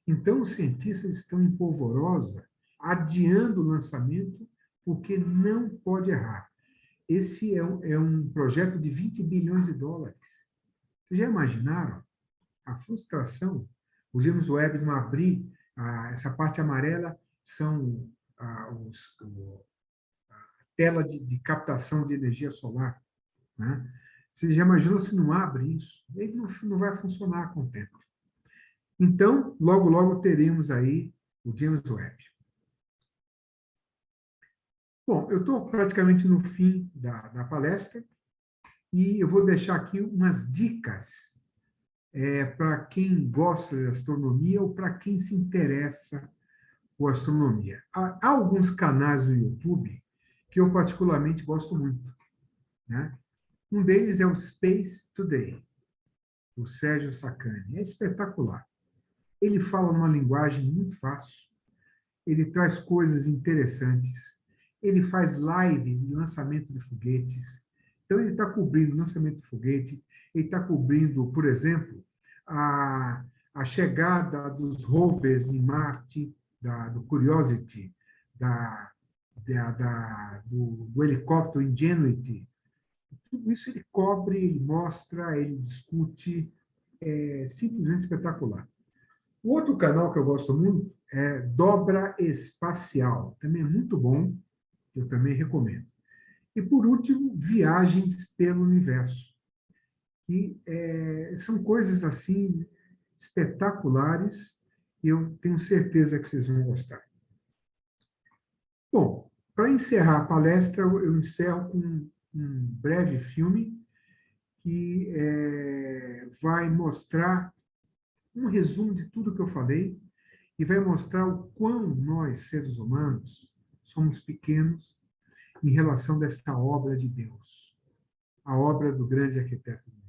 Então, os cientistas estão em polvorosa, adiando o lançamento, porque não pode errar. Esse é um projeto de 20 bilhões de dólares. Vocês já imaginaram a frustração? O James Webb não abrir, essa parte amarela são a tela de captação de energia solar, né? Você já imaginou se não abre isso? Ele não vai funcionar com o tempo. Então, logo, logo teremos aí o James Webb. Bom, eu estou praticamente no fim da palestra e eu vou deixar aqui umas dicas para quem gosta de astronomia ou para quem se interessa por astronomia. Há alguns canais no YouTube que eu particularmente gosto muito, né? Um deles é o Space Today, o Sérgio Sacani. É espetacular. Ele fala numa linguagem muito fácil, ele traz coisas interessantes, ele faz lives de lançamento de foguetes. Então, ele está cobrindo o lançamento de foguete, ele está cobrindo, por exemplo, a chegada dos rovers em Marte, do Curiosity, do helicóptero Ingenuity. Tudo isso ele cobre, ele mostra, ele discute, é simplesmente espetacular. O outro canal que eu gosto muito é Dobra Espacial, também é muito bom, eu também recomendo. E, por último, Viagens pelo Universo, que são coisas assim espetaculares e eu tenho certeza que vocês vão gostar. Bom, para encerrar a palestra, eu encerro com um breve filme que vai mostrar um resumo de tudo que eu falei e vai mostrar o quão nós, seres humanos, somos pequenos em relação dessa obra de Deus, a obra do grande arquiteto do universo.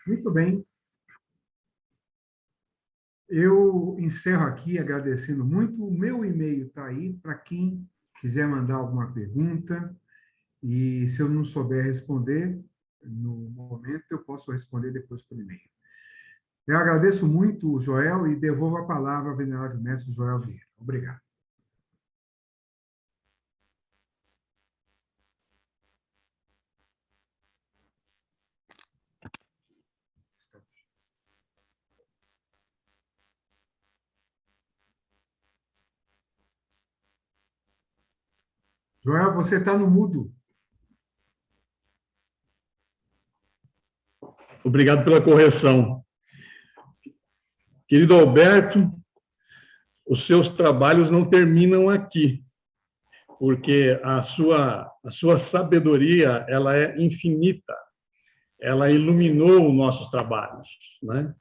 Muito bem. Eu encerro aqui agradecendo muito. O meu e-mail está aí para quem quiser mandar alguma pergunta. E se eu não souber responder no momento, eu posso responder depois por e-mail. Eu agradeço muito, Joel, e devolvo a palavra ao venerável mestre Joel Vieira. Obrigado. Joel, você está no mudo. Obrigado pela correção. Querido Alberto, os seus trabalhos não terminam aqui, porque a sua sabedoria, ela é infinita. Ela iluminou os nossos trabalhos, né?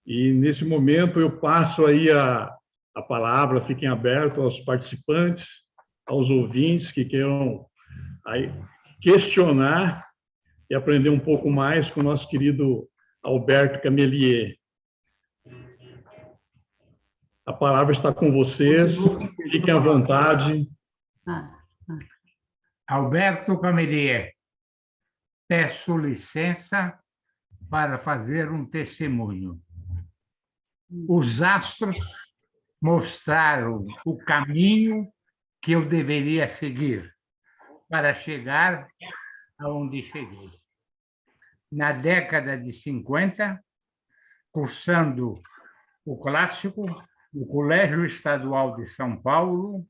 E, nesse momento, eu passo aí a palavra, fiquem abertos aos participantes, aos ouvintes que queiram aí questionar e aprender um pouco mais com o nosso querido Alberto Camelier. A palavra está com vocês, fiquem à vontade. Alberto Camelier, peço licença para fazer um testemunho. Os astros mostraram o caminho que eu deveria seguir para chegar aonde cheguei. Na década de 50, cursando o clássico no Colégio Estadual de São Paulo,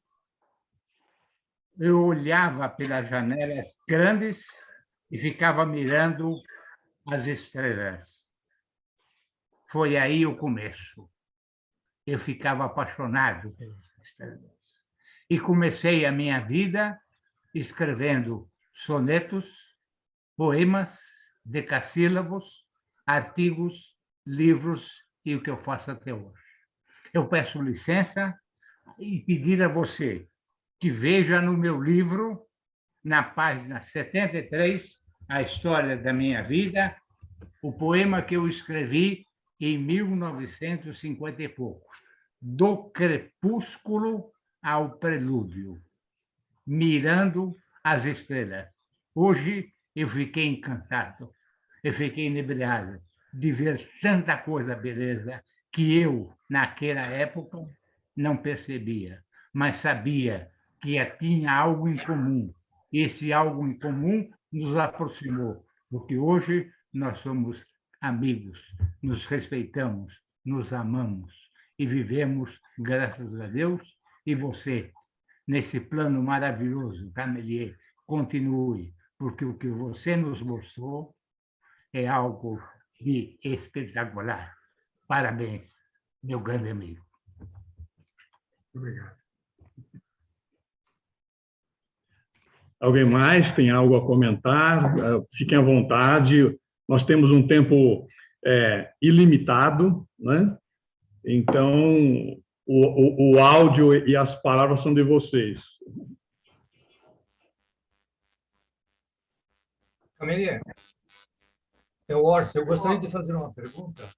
eu olhava pelas janelas grandes e ficava mirando as estrelas. Foi aí o começo. Eu ficava apaixonado pelas estrelas. E comecei a minha vida escrevendo sonetos, poemas, decassílabos, artigos, livros e o que eu faço até hoje. Eu peço licença e pedir a você que veja no meu livro, na página 73, a história da minha vida, o poema que eu escrevi em 1950 e poucos, do crepúsculo ao prelúdio, mirando as estrelas. Hoje eu fiquei encantado, eu fiquei inebriado de ver tanta coisa beleza que eu, naquela época, não percebia, mas sabia que tinha algo em comum. Esse algo em comum nos aproximou, porque hoje nós somos amigos, nos respeitamos, nos amamos e vivemos, graças a Deus, e você, nesse plano maravilhoso, Camelier, continue, porque o que você nos mostrou é algo de espetacular. Parabéns, meu grande amigo. Obrigado. Alguém mais tem algo a comentar? Fiquem à vontade. Nós temos um tempo ilimitado, né? Então, o áudio e as palavras são de vocês. Camelier, Orsi, eu gostaria de fazer uma pergunta.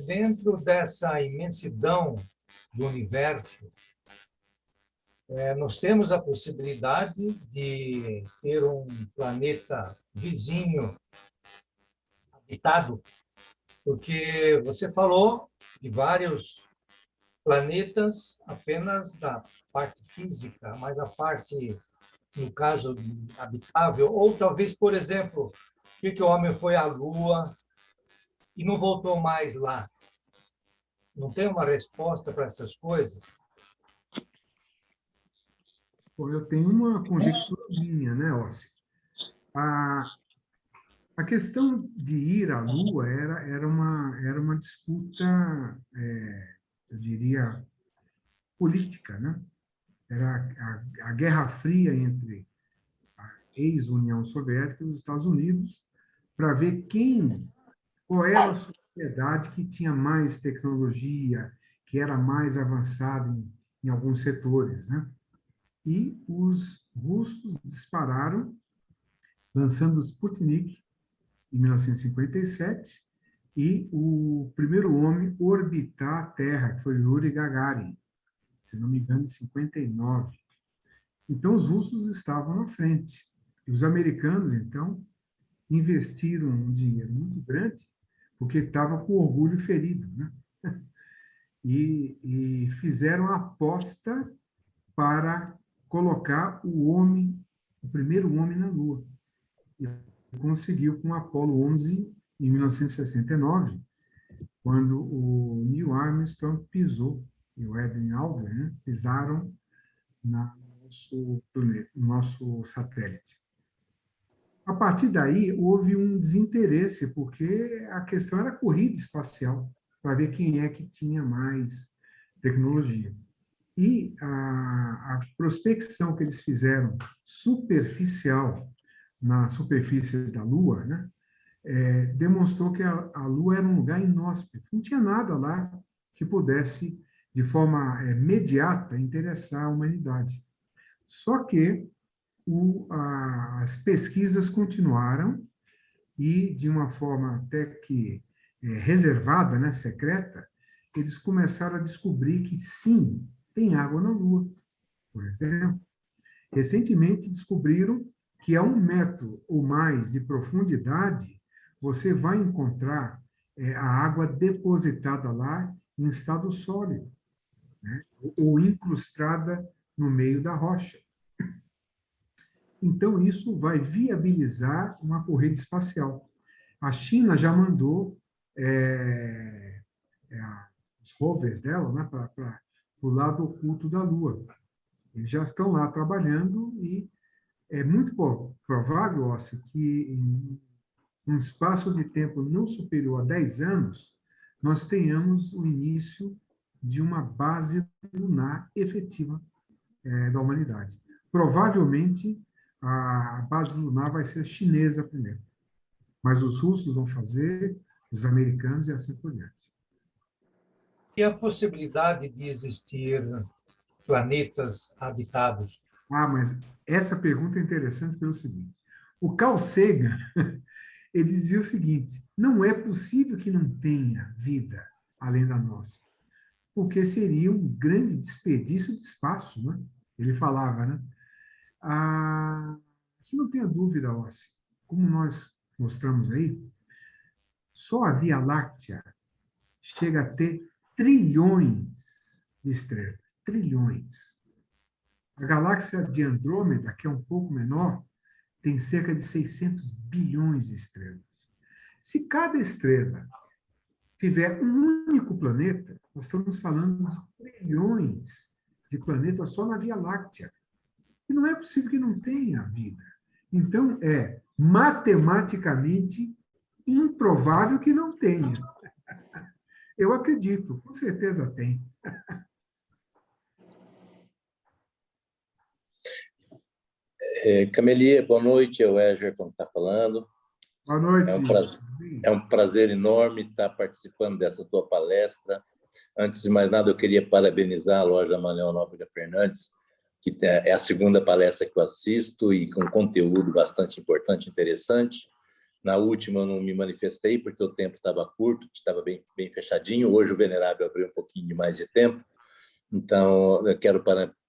Dentro dessa imensidão do universo, nós temos a possibilidade de ter um planeta vizinho habitado, porque você falou de vários planetas apenas da parte física, mas a parte, no caso, habitável, ou talvez, por exemplo, que o homem foi à Lua e não voltou mais lá. Não tem uma resposta para essas coisas? Bom, eu tenho uma conjecturazinha, né, Ossi? A questão de ir à Lua era uma disputa, eu diria, política, né? Era a Guerra Fria entre a ex-União Soviética e os Estados Unidos para ver qual era a sociedade que tinha mais tecnologia, que era mais avançada em alguns setores, né? E os russos dispararam, lançando o Sputnik em 1957, e o primeiro homem orbitar a Terra, que foi Yuri Gagarin, se não me engano, em 59. Então, os russos estavam na frente. E os americanos, então, investiram um dinheiro muito grande, porque estava com orgulho ferido, né? E fizeram a aposta para colocar o homem, o primeiro homem na Lua. E conseguiu com o Apollo 11, em 1969, quando o Neil Armstrong pisou, e o Edwin Aldrin, né, pisaram no nosso planeta, no nosso satélite. A partir daí, houve um desinteresse, porque a questão era corrida espacial, para ver quem é que tinha mais tecnologia. E a prospecção que eles fizeram superficial na superfície da Lua, né, demonstrou que a Lua era um lugar inóspito. Não tinha nada lá que pudesse, de forma imediata, interessar a humanidade. Só que as pesquisas continuaram e, de uma forma até que reservada, né, secreta, eles começaram a descobrir que, sim, tem água na Lua, por exemplo. Recentemente descobriram que a 1 metro ou mais de profundidade, você vai encontrar a água depositada lá em estado sólido, né, ou incrustada no meio da rocha. Então, isso vai viabilizar uma corrida espacial. A China já mandou os rovers dela, né, para o lado oculto da Lua. Eles já estão lá trabalhando e é muito provável, Ossi, que em um espaço de tempo não superior a 10 anos, nós tenhamos o início de uma base lunar efetiva da humanidade. Provavelmente, a base lunar vai ser chinesa primeiro, mas os russos vão fazer, os americanos e assim por diante. E a possibilidade de existir planetas habitados? Mas essa pergunta é interessante pelo seguinte. O Carl Sagan, ele dizia o seguinte: não é possível que não tenha vida além da nossa, porque seria um grande desperdício de espaço, né? Ele falava, né? Você não tenha dúvida, Ossi, como nós mostramos aí, só a Via Láctea chega a ter trilhões de estrelas, trilhões. A galáxia de Andrômeda, que é um pouco menor, tem cerca de 600 bilhões de estrelas. Se cada estrela tiver um único planeta, nós estamos falando de trilhões de planetas só na Via Láctea. E não é possível que não tenha vida. Então, é matematicamente improvável que não tenha. Eu acredito, com certeza tem. Camelie, boa noite, é o Éger como está falando. Boa noite. É um prazer enorme estar participando dessa tua palestra. Antes de mais nada, eu queria parabenizar a loja Manuel Nóbrega Fernandes, que é a segunda palestra que eu assisto e com conteúdo bastante importante e interessante. Na última eu não me manifestei porque o tempo estava curto, estava bem fechadinho. Hoje o Venerável abriu um pouquinho mais de tempo. Então, eu quero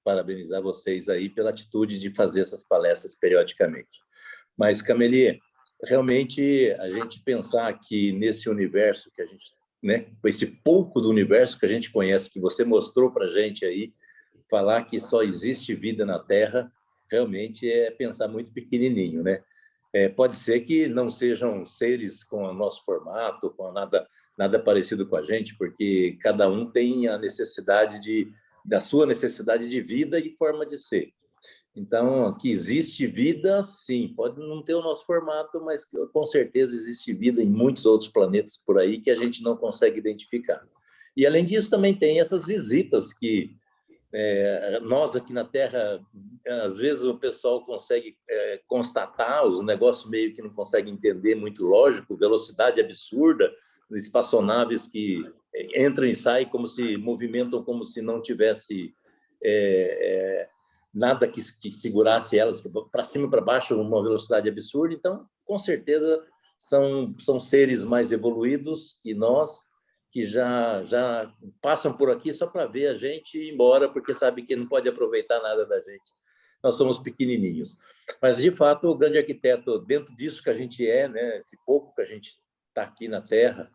parabenizar vocês aí pela atitude de fazer essas palestras periodicamente. Mas, Camelie, realmente a gente pensar que nesse universo que a gente, né, esse pouco do universo que a gente conhece, que você mostrou para a gente aí, falar que só existe vida na Terra, realmente é pensar muito pequenininho, né? Pode ser que não sejam seres com o nosso formato, com nada parecido com a gente, porque cada um tem a necessidade da sua necessidade de vida e forma de ser. Então, que existe vida, sim, pode não ter o nosso formato, mas com certeza existe vida em muitos outros planetas por aí que a gente não consegue identificar. E, além disso, também tem essas visitas que nós aqui na Terra, às vezes o pessoal consegue constatar, os negócios meio que não consegue entender, muito lógico, velocidade absurda, espaçonaves que entram e saem como se movimentam como se não tivesse nada que segurasse elas, para cima e para baixo, uma velocidade absurda. Então, com certeza, são seres mais evoluídos que nós, que já passam por aqui só para ver a gente ir embora, porque sabe que não pode aproveitar nada da gente. Nós somos pequenininhos. Mas, de fato, o grande arquiteto, dentro disso que a gente é, né, esse pouco que a gente está aqui na Terra,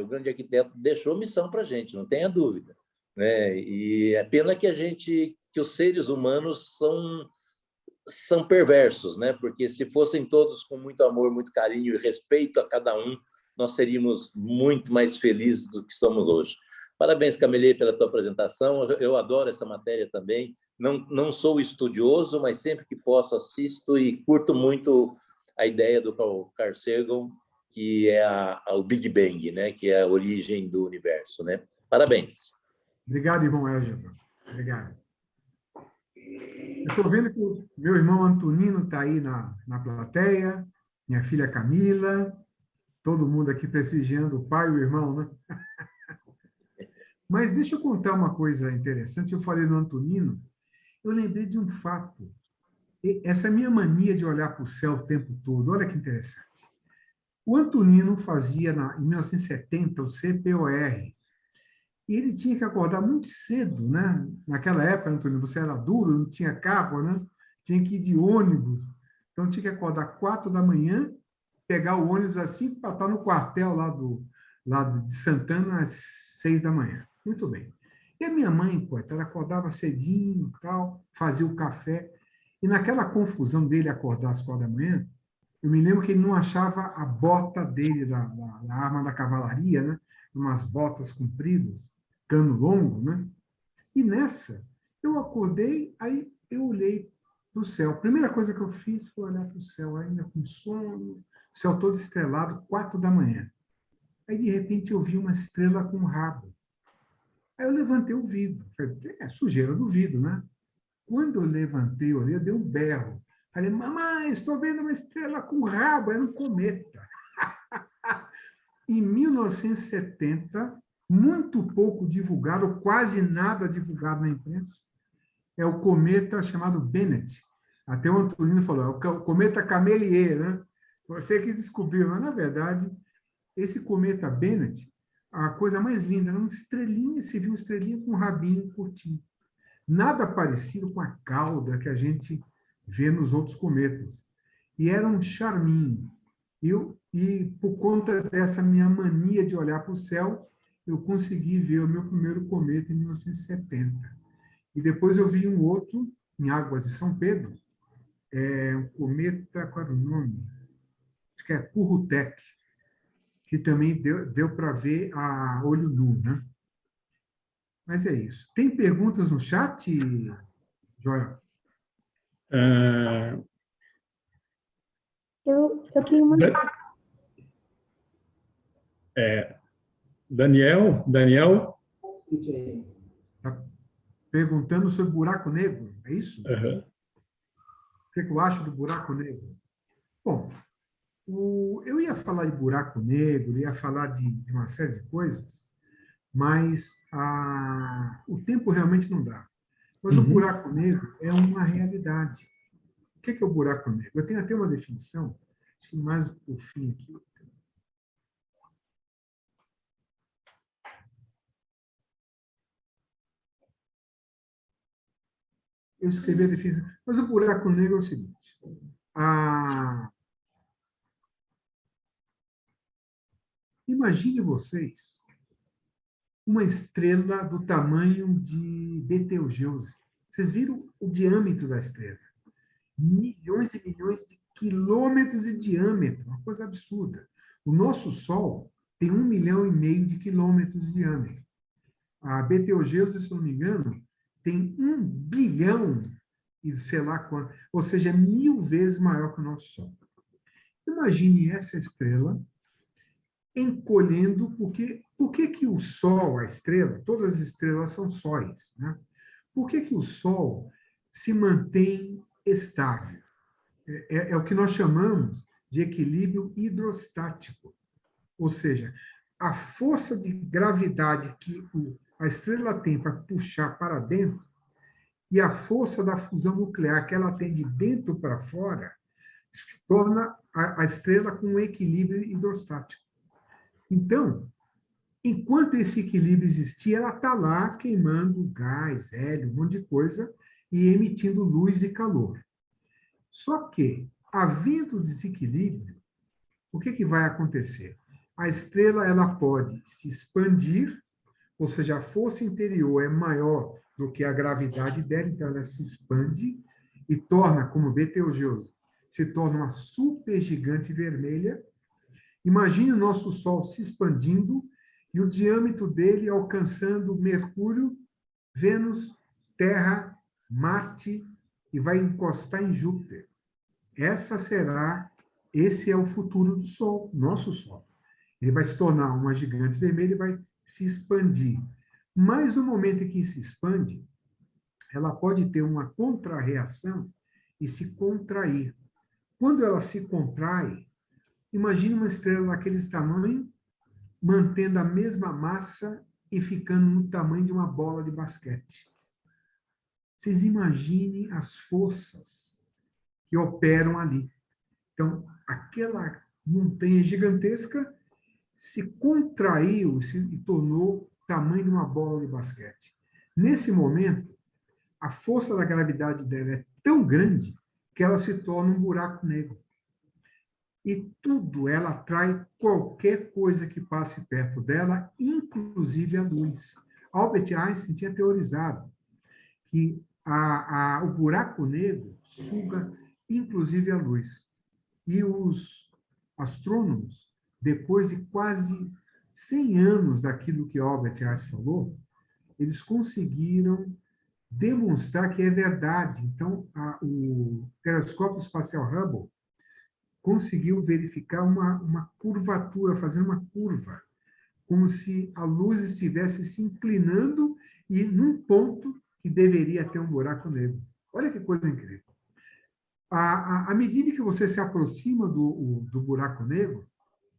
o grande arquiteto deixou missão para a gente, não tenha dúvida, né? E é pena que os seres humanos são perversos, né? Porque se fossem todos com muito amor, muito carinho e respeito a cada um, nós seríamos muito mais felizes do que somos hoje. Parabéns, Camille, pela tua apresentação. Eu adoro essa matéria também. Não sou estudioso, mas sempre que posso assisto e curto muito a ideia do Carl Sagan, que é o Big Bang, né? Que é a origem do universo, né? Parabéns. Obrigado, irmão Elger. Obrigado. Eu estou vendo que o meu irmão Antonino está aí na plateia, minha filha Camila, todo mundo aqui prestigiando o pai e o irmão, né? Mas deixa eu contar uma coisa interessante. Eu falei no Antonino, eu lembrei de um fato. Essa minha mania de olhar para o céu o tempo todo, olha que interessante. O Antonino fazia, em 1970, o CPOR, e ele tinha que acordar muito cedo, né? Naquela época, Antonino, você era duro, não tinha carro, né? Tinha que ir de ônibus. Então, tinha que acordar 4 da manhã, pegar o ônibus assim, para estar no quartel lá de Santana, às 6 da manhã. Muito bem. E a minha mãe, ela acordava cedinho, tal, fazia o café, e naquela confusão dele acordar às 4 da manhã, eu me lembro que ele não achava a bota dele, da arma da cavalaria, né? Umas botas compridas, cano longo, né? E nessa, eu acordei, aí eu olhei para o céu. A primeira coisa que eu fiz foi olhar para o céu, ainda com sono, o céu todo estrelado, 4 da manhã. Aí, de repente, eu vi uma estrela com rabo. Aí eu levantei o vidro. Falei, sujeira do vidro, né? Quando eu levantei, olhei, eu dei um berro. Falei, mamãe, estou vendo uma estrela com rabo, era um cometa. Em 1970, muito pouco divulgado, ou quase nada divulgado na imprensa, é o cometa chamado Bennett. Até o Antonino falou, é o cometa Camelier, né? Você que descobriu, mas, na verdade, esse cometa Bennett, a coisa mais linda, era uma estrelinha, se viu uma estrelinha com um rabinho curtinho. Nada parecido com a cauda que a gente vê nos outros cometas. E era um charminho. E por conta dessa minha mania de olhar para o céu, eu consegui ver o meu primeiro cometa em 1970. E depois eu vi um outro, em Águas de São Pedro, um cometa, qual era o nome? Acho que é Kurutec, que também deu para ver a olho nu, né? Mas é isso. Tem perguntas no chat, Joel? Eu tenho uma. Daniel? Está perguntando sobre buraco negro, é isso? Uhum. O que eu acho do buraco negro? Bom, eu ia falar de buraco negro, ia falar de uma série de coisas, mas o tempo realmente não dá. Mas o buraco negro é uma realidade. O que é o buraco negro? Eu tenho até uma definição, acho que mais por fim aqui. Eu escrevi a definição. Mas o buraco negro é o seguinte. Imagine vocês uma estrela do tamanho de Betelgeuse. Vocês viram o diâmetro da estrela? Milhões e milhões de quilômetros de diâmetro, uma coisa absurda. O nosso Sol tem 1,5 milhão de quilômetros de diâmetro. A Betelgeuse, se não me engano, tem 1 bilhão e sei lá quanto, ou seja, 1000 vezes maior que o nosso Sol. Imagine essa estrela encolhendo, porque por que o Sol, a estrela, todas as estrelas são sóis, né? Por que o Sol se mantém estável? É o que nós chamamos de equilíbrio hidrostático. Ou seja, a força de gravidade que a estrela tem para puxar para dentro e a força da fusão nuclear que ela tem de dentro para fora torna a estrela com um equilíbrio hidrostático. Então, enquanto esse equilíbrio existia, ela está lá queimando gás, hélio, um monte de coisa, e emitindo luz e calor. Só que, havendo desequilíbrio, o que vai acontecer? A estrela ela pode se expandir, ou seja, a força interior é maior do que a gravidade dela, então ela se expande e torna, como Betelgeuse, se torna uma supergigante vermelha. Imagine o nosso Sol se expandindo e o diâmetro dele alcançando Mercúrio, Vênus, Terra, Marte e vai encostar em Júpiter. Esse é o futuro do Sol, nosso Sol. Ele vai se tornar uma gigante vermelha e vai se expandir. Mas no momento em que se expande, ela pode ter uma contrarreação e se contrair. Quando ela se contrai, imagine uma estrela daquele tamanho, mantendo a mesma massa e ficando no tamanho de uma bola de basquete. Vocês imaginem as forças que operam ali. Então, aquela montanha gigantesca se contraiu e tornou o tamanho de uma bola de basquete. Nesse momento, a força da gravidade dela é tão grande que ela se torna um buraco negro. E tudo ela atrai qualquer coisa que passe perto dela, inclusive a luz. Albert Einstein tinha teorizado que o buraco negro suga inclusive a luz. E os astrônomos, depois de quase 100 anos daquilo que Albert Einstein falou, eles conseguiram demonstrar que é verdade. Então, o telescópio espacial Hubble conseguiu verificar uma curvatura, fazendo uma curva, como se a luz estivesse se inclinando e num ponto que deveria ter um buraco negro. Olha que coisa incrível. À medida que você se aproxima do buraco negro,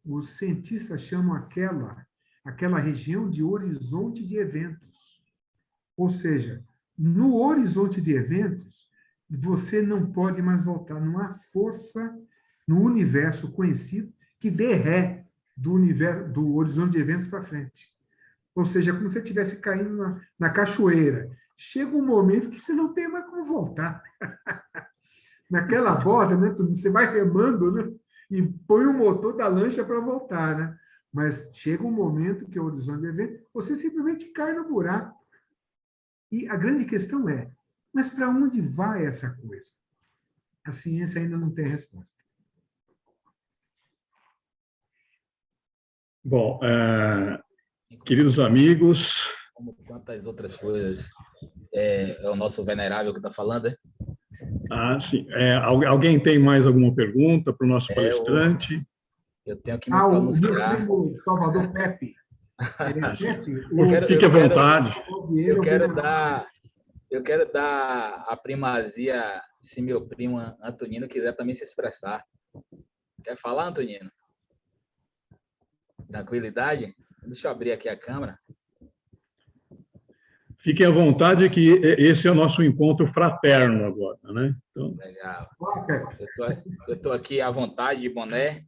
os cientistas chamam aquela região de horizonte de eventos. Ou seja, no horizonte de eventos, você não pode mais voltar. Não há força no universo conhecido que dê ré do horizonte de eventos para frente. Ou seja, como se você estivesse caindo na cachoeira. Chega um momento que você não tem mais como voltar. Naquela borda, né, você vai remando, né, e põe o motor da lancha para voltar, né? Mas chega um momento que é o horizonte de evento, você simplesmente cai no buraco. E a grande questão é, mas para onde vai essa coisa? A ciência ainda não tem resposta. Bom, queridos amigos... Como tantas outras coisas, é o nosso venerável que está falando, né? Sim. Alguém tem mais alguma pergunta para o nosso palestrante? Eu tenho que me pronunciar. O meu primo Salvador Pepe. Fique à vontade. Eu quero dar a primazia, se meu primo Antonino quiser também se expressar. Quer falar, Antonino? Tranquilidade? Deixa eu abrir aqui a câmera. Fiquem à vontade que esse é o nosso encontro fraterno agora, né? Então... Legal. Eu estou aqui à vontade, de boné.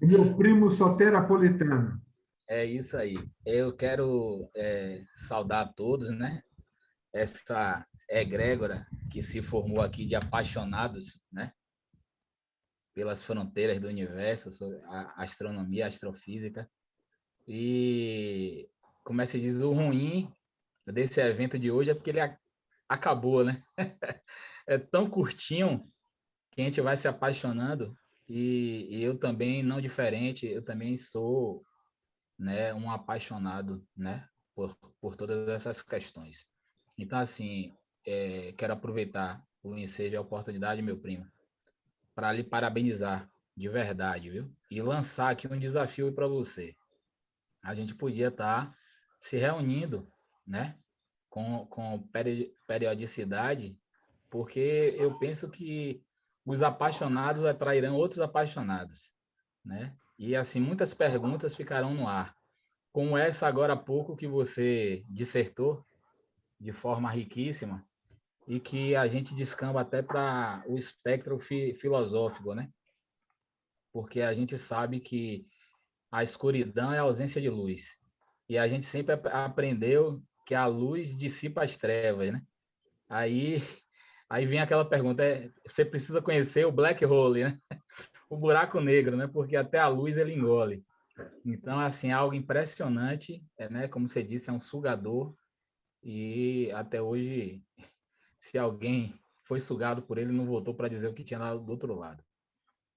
Meu primo soteropolitano. É isso aí. Eu quero saudar a todos, né? Essa egrégora que se formou aqui de apaixonados, né? Pelas fronteiras do universo, sobre a astronomia, a astrofísica. E, como se diz, o ruim desse evento de hoje é porque ele acabou, né? É tão curtinho que a gente vai se apaixonando e eu também, não diferente, eu também sou, né, um apaixonado, né, por todas essas questões. Então, assim, quero aproveitar o ensejo e a oportunidade, meu primo, para lhe parabenizar de verdade, viu? E lançar aqui um desafio para você. A gente podia estar se reunindo, né, com periodicidade, porque eu penso que os apaixonados atrairão outros apaixonados, né? E, assim, muitas perguntas ficarão no ar, como essa agora há pouco que você dissertou de forma riquíssima e que a gente descamba até para o espectro filosófico, né? porque a gente sabe que a escuridão é a ausência de luz. E a gente sempre aprendeu que a luz dissipa as trevas, né? Aí vem aquela pergunta, você precisa conhecer o black hole, né? O buraco negro, né? Porque até a luz ele engole. Então, assim, é algo impressionante, né? Como você disse, é um sugador e até hoje, se alguém foi sugado por ele, não voltou para dizer o que tinha lá do outro lado,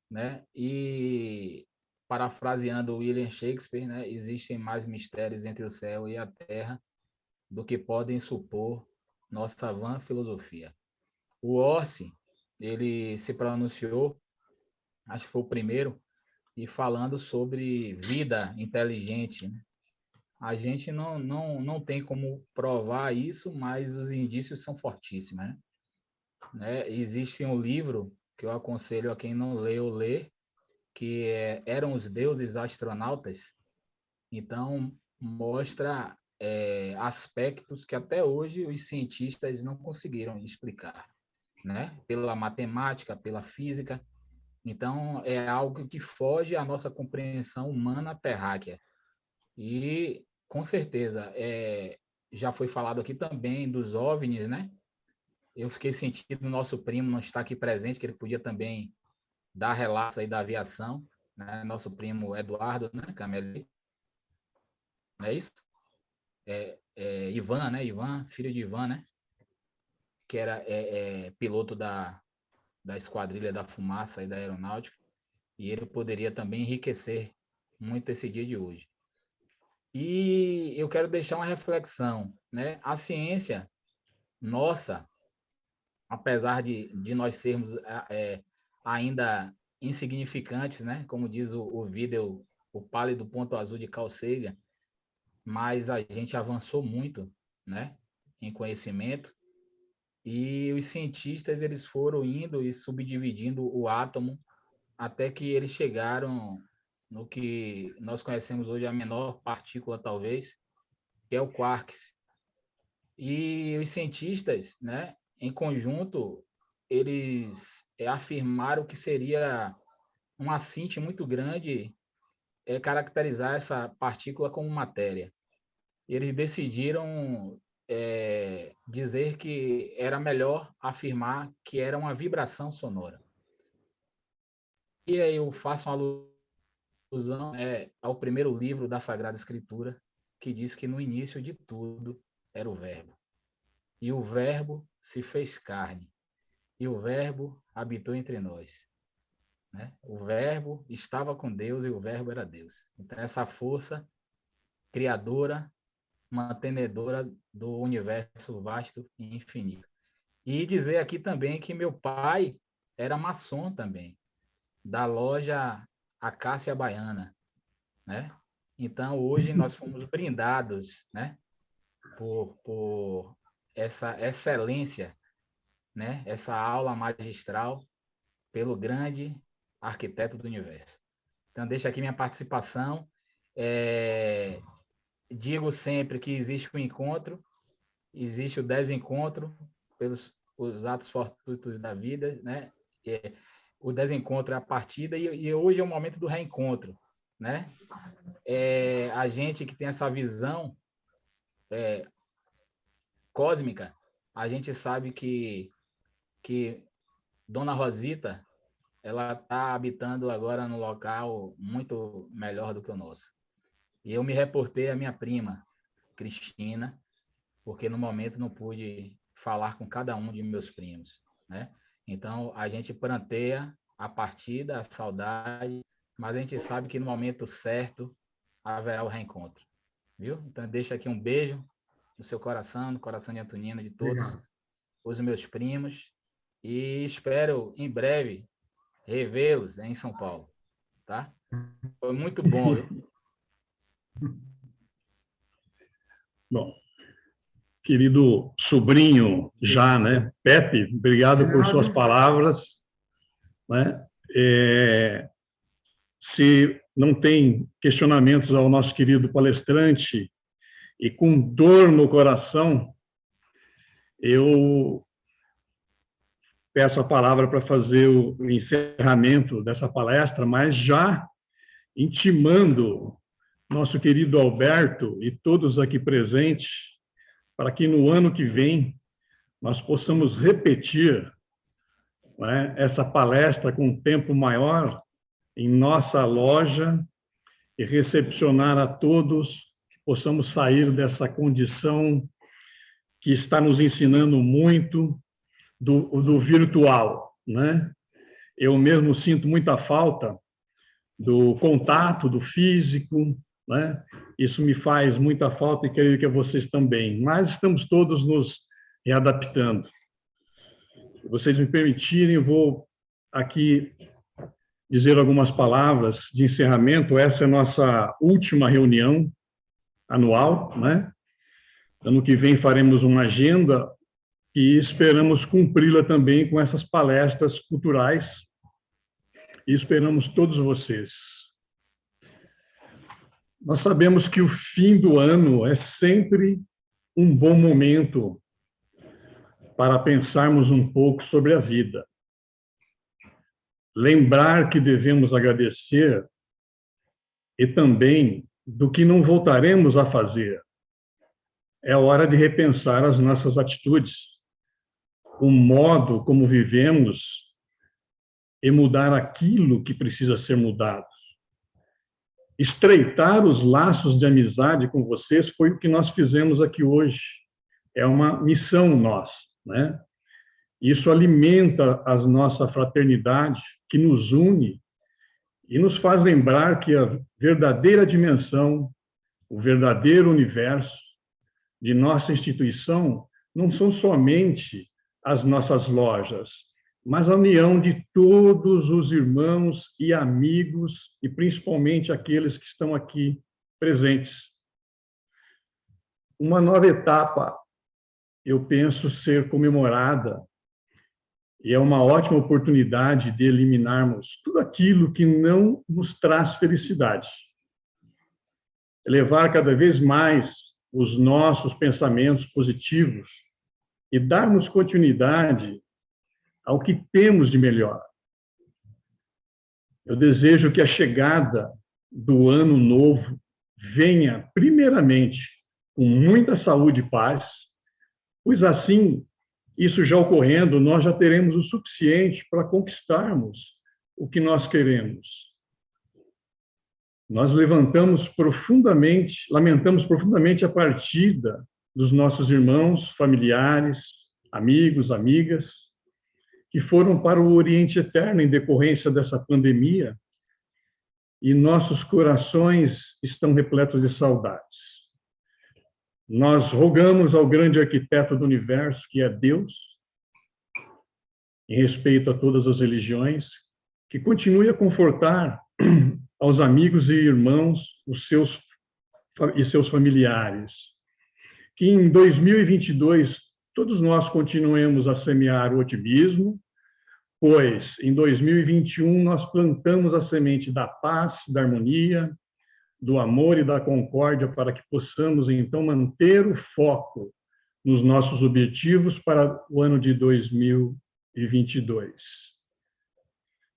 né? E parafraseando William Shakespeare, né? Existem mais mistérios entre o céu e a terra do que podem supor nossa vã filosofia. O Orsi, ele se pronunciou, acho que foi o primeiro, e falando sobre vida inteligente, né? A gente não tem como provar isso, mas os indícios são fortíssimos, né? Existe um livro que eu aconselho a quem não leu ler, que Eram os Deuses Astronautas. Então, mostra aspectos que até hoje os cientistas não conseguiram explicar, né? Pela matemática, pela física. Então, é algo que foge à nossa compreensão humana terráquea. E, com certeza, já foi falado aqui também dos OVNIs, né? Eu fiquei sentindo o nosso primo não estar aqui presente, que ele podia também dar relatos aí da aviação, né? Nosso primo Eduardo, né? Cameli. Não é isso? Ivan, né? Ivan, filho de Ivan, né? Que era piloto da Esquadrilha da Fumaça e da Aeronáutica. E ele poderia também enriquecer muito esse dia de hoje. E eu quero deixar uma reflexão, né? A ciência nossa, apesar de nós sermos ainda insignificantes, né? Como diz o vídeo, o pálido ponto azul de Carl Sagan, mas a gente avançou muito, né? Em conhecimento. E os cientistas eles foram indo e subdividindo o átomo até que eles chegaram no que nós conhecemos hoje a menor partícula, talvez, que é o quarks. E os cientistas, né, em conjunto, eles afirmaram que seria um acinte muito grande caracterizar essa partícula como matéria. Eles decidiram dizer que era melhor afirmar que era uma vibração sonora. E aí eu faço uma alusão ao primeiro livro da Sagrada Escritura, que diz que no início de tudo era o Verbo. E o Verbo se fez carne. E o Verbo habitou entre nós. Né? O Verbo estava com Deus e o Verbo era Deus. Então, essa força criadora, mantenedora do universo vasto e infinito. E dizer aqui também que meu pai era maçom também, da loja Acácia Baiana, né? Então, hoje nós fomos brindados, né? Por essa excelência, né? Essa aula magistral pelo grande arquiteto do universo. Então, deixo aqui minha participação. Digo sempre que existe o encontro, existe o desencontro pelos os atos fortuitos da vida, né? O desencontro é a partida e hoje é o momento do reencontro, né? A gente que tem essa visão cósmica, a gente sabe que Dona Rosita ela está habitando agora num local muito melhor do que o nosso. E eu me reportei à minha prima, Cristina, porque no momento não pude falar com cada um de meus primos, né? Então, a gente pranteia a partida, a saudade, mas a gente sabe que no momento certo haverá o reencontro, viu? Então, deixo aqui um beijo no seu coração, no coração de Antonino, de todos os meus primos, e espero, em breve, revê-los em São Paulo, tá? Foi muito bom, viu? Bom, querido sobrinho já, né? Pepe, obrigado por suas palavras. Né? Se não tem questionamentos ao nosso querido palestrante e com dor no coração, eu peço a palavra para fazer o encerramento dessa palestra, mas já intimando nosso querido Alberto e todos aqui presentes, para que no ano que vem nós possamos repetir, né, essa palestra com um tempo maior em nossa loja e recepcionar a todos, que possamos sair dessa condição que está nos ensinando muito do virtual, né? Eu mesmo sinto muita falta do contato, do físico, né? Isso me faz muita falta e creio que a vocês também. Mas estamos todos nos readaptando. Se vocês me permitirem, eu vou aqui dizer algumas palavras de encerramento. Essa é a nossa última reunião anual, né? Ano que vem faremos uma agenda e esperamos cumpri-la também com essas palestras culturais e esperamos todos vocês. Nós sabemos que o fim do ano é sempre um bom momento para pensarmos um pouco sobre a vida. Lembrar que devemos agradecer e também do que não voltaremos a fazer. É hora de repensar as nossas atitudes, o modo como vivemos e mudar aquilo que precisa ser mudado. Estreitar os laços de amizade com vocês foi o que nós fizemos aqui hoje. É uma missão nossa, né? Isso alimenta a nossa fraternidade, que nos une e nos faz lembrar que a verdadeira dimensão, o verdadeiro universo de nossa instituição não são somente as nossas lojas, mas a união de todos os irmãos e amigos, e principalmente aqueles que estão aqui presentes. Uma nova etapa, eu penso, ser comemorada, e é uma ótima oportunidade de eliminarmos tudo aquilo que não nos traz felicidade. Elevar cada vez mais os nossos pensamentos positivos e darmos continuidade ao que temos de melhor. Eu desejo que a chegada do ano novo venha, primeiramente, com muita saúde e paz, pois assim, isso já ocorrendo, nós já teremos o suficiente para conquistarmos o que nós queremos. Nós lamentamos profundamente a partida dos nossos irmãos, familiares, amigos, amigas, que foram para o Oriente Eterno em decorrência dessa pandemia, e nossos corações estão repletos de saudades. Nós rogamos ao grande arquiteto do universo, que é Deus, em respeito a todas as religiões, que continue a confortar aos amigos e irmãos seus familiares. Que em 2022 todos nós continuemos a semear o otimismo, pois em 2021 nós plantamos a semente da paz, da harmonia, do amor e da concórdia, para que possamos então manter o foco nos nossos objetivos para o ano de 2022.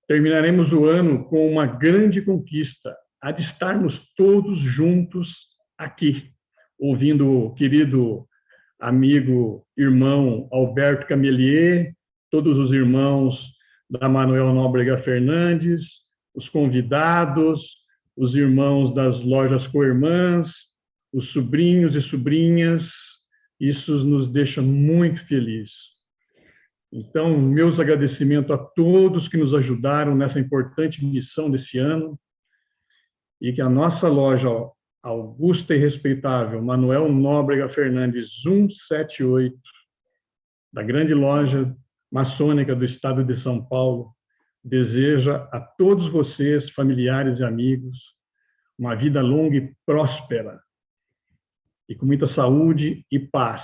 Terminaremos o ano com uma grande conquista, a de estarmos todos juntos aqui, ouvindo o querido amigo, irmão Alberto Camelier, todos os irmãos da Manuel Nóbrega Fernandes, os convidados, os irmãos das lojas coirmãs, os sobrinhos e sobrinhas. Isso nos deixa muito felizes. Então, meus agradecimentos a todos que nos ajudaram nessa importante missão desse ano, e que a nossa loja augusta e respeitável, Manuel Nóbrega Fernandes 178, da grande loja maçônica do estado de São Paulo, deseja a todos vocês, familiares e amigos, uma vida longa e próspera, e com muita saúde e paz.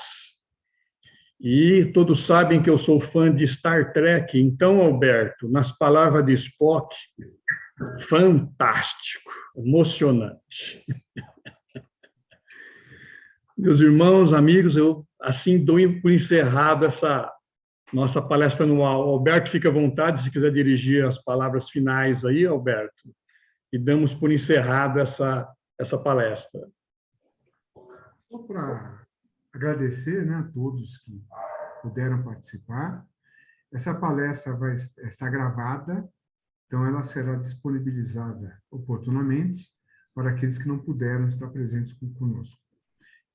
E todos sabem que eu sou fã de Star Trek, então, Alberto, nas palavras de Spock, fantástico, emocionante. Meus irmãos, amigos, eu assim dou por encerrado nossa palestra anual. Alberto, fica à vontade se quiser dirigir as palavras finais aí, Alberto. E damos por encerrada essa palestra. Só para agradecer, né, a todos que puderam participar. Essa palestra vai estar gravada, então ela será disponibilizada oportunamente para aqueles que não puderam estar presentes conosco.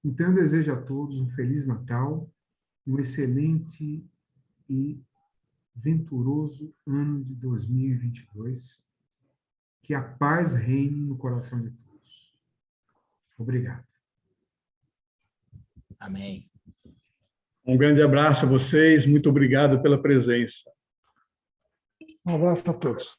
Então, eu desejo a todos um Feliz Natal, um excelente e venturoso ano de 2022. Que a paz reine no coração de todos. Obrigado. Amém. Um grande abraço a vocês, muito obrigado pela presença. Um abraço a todos.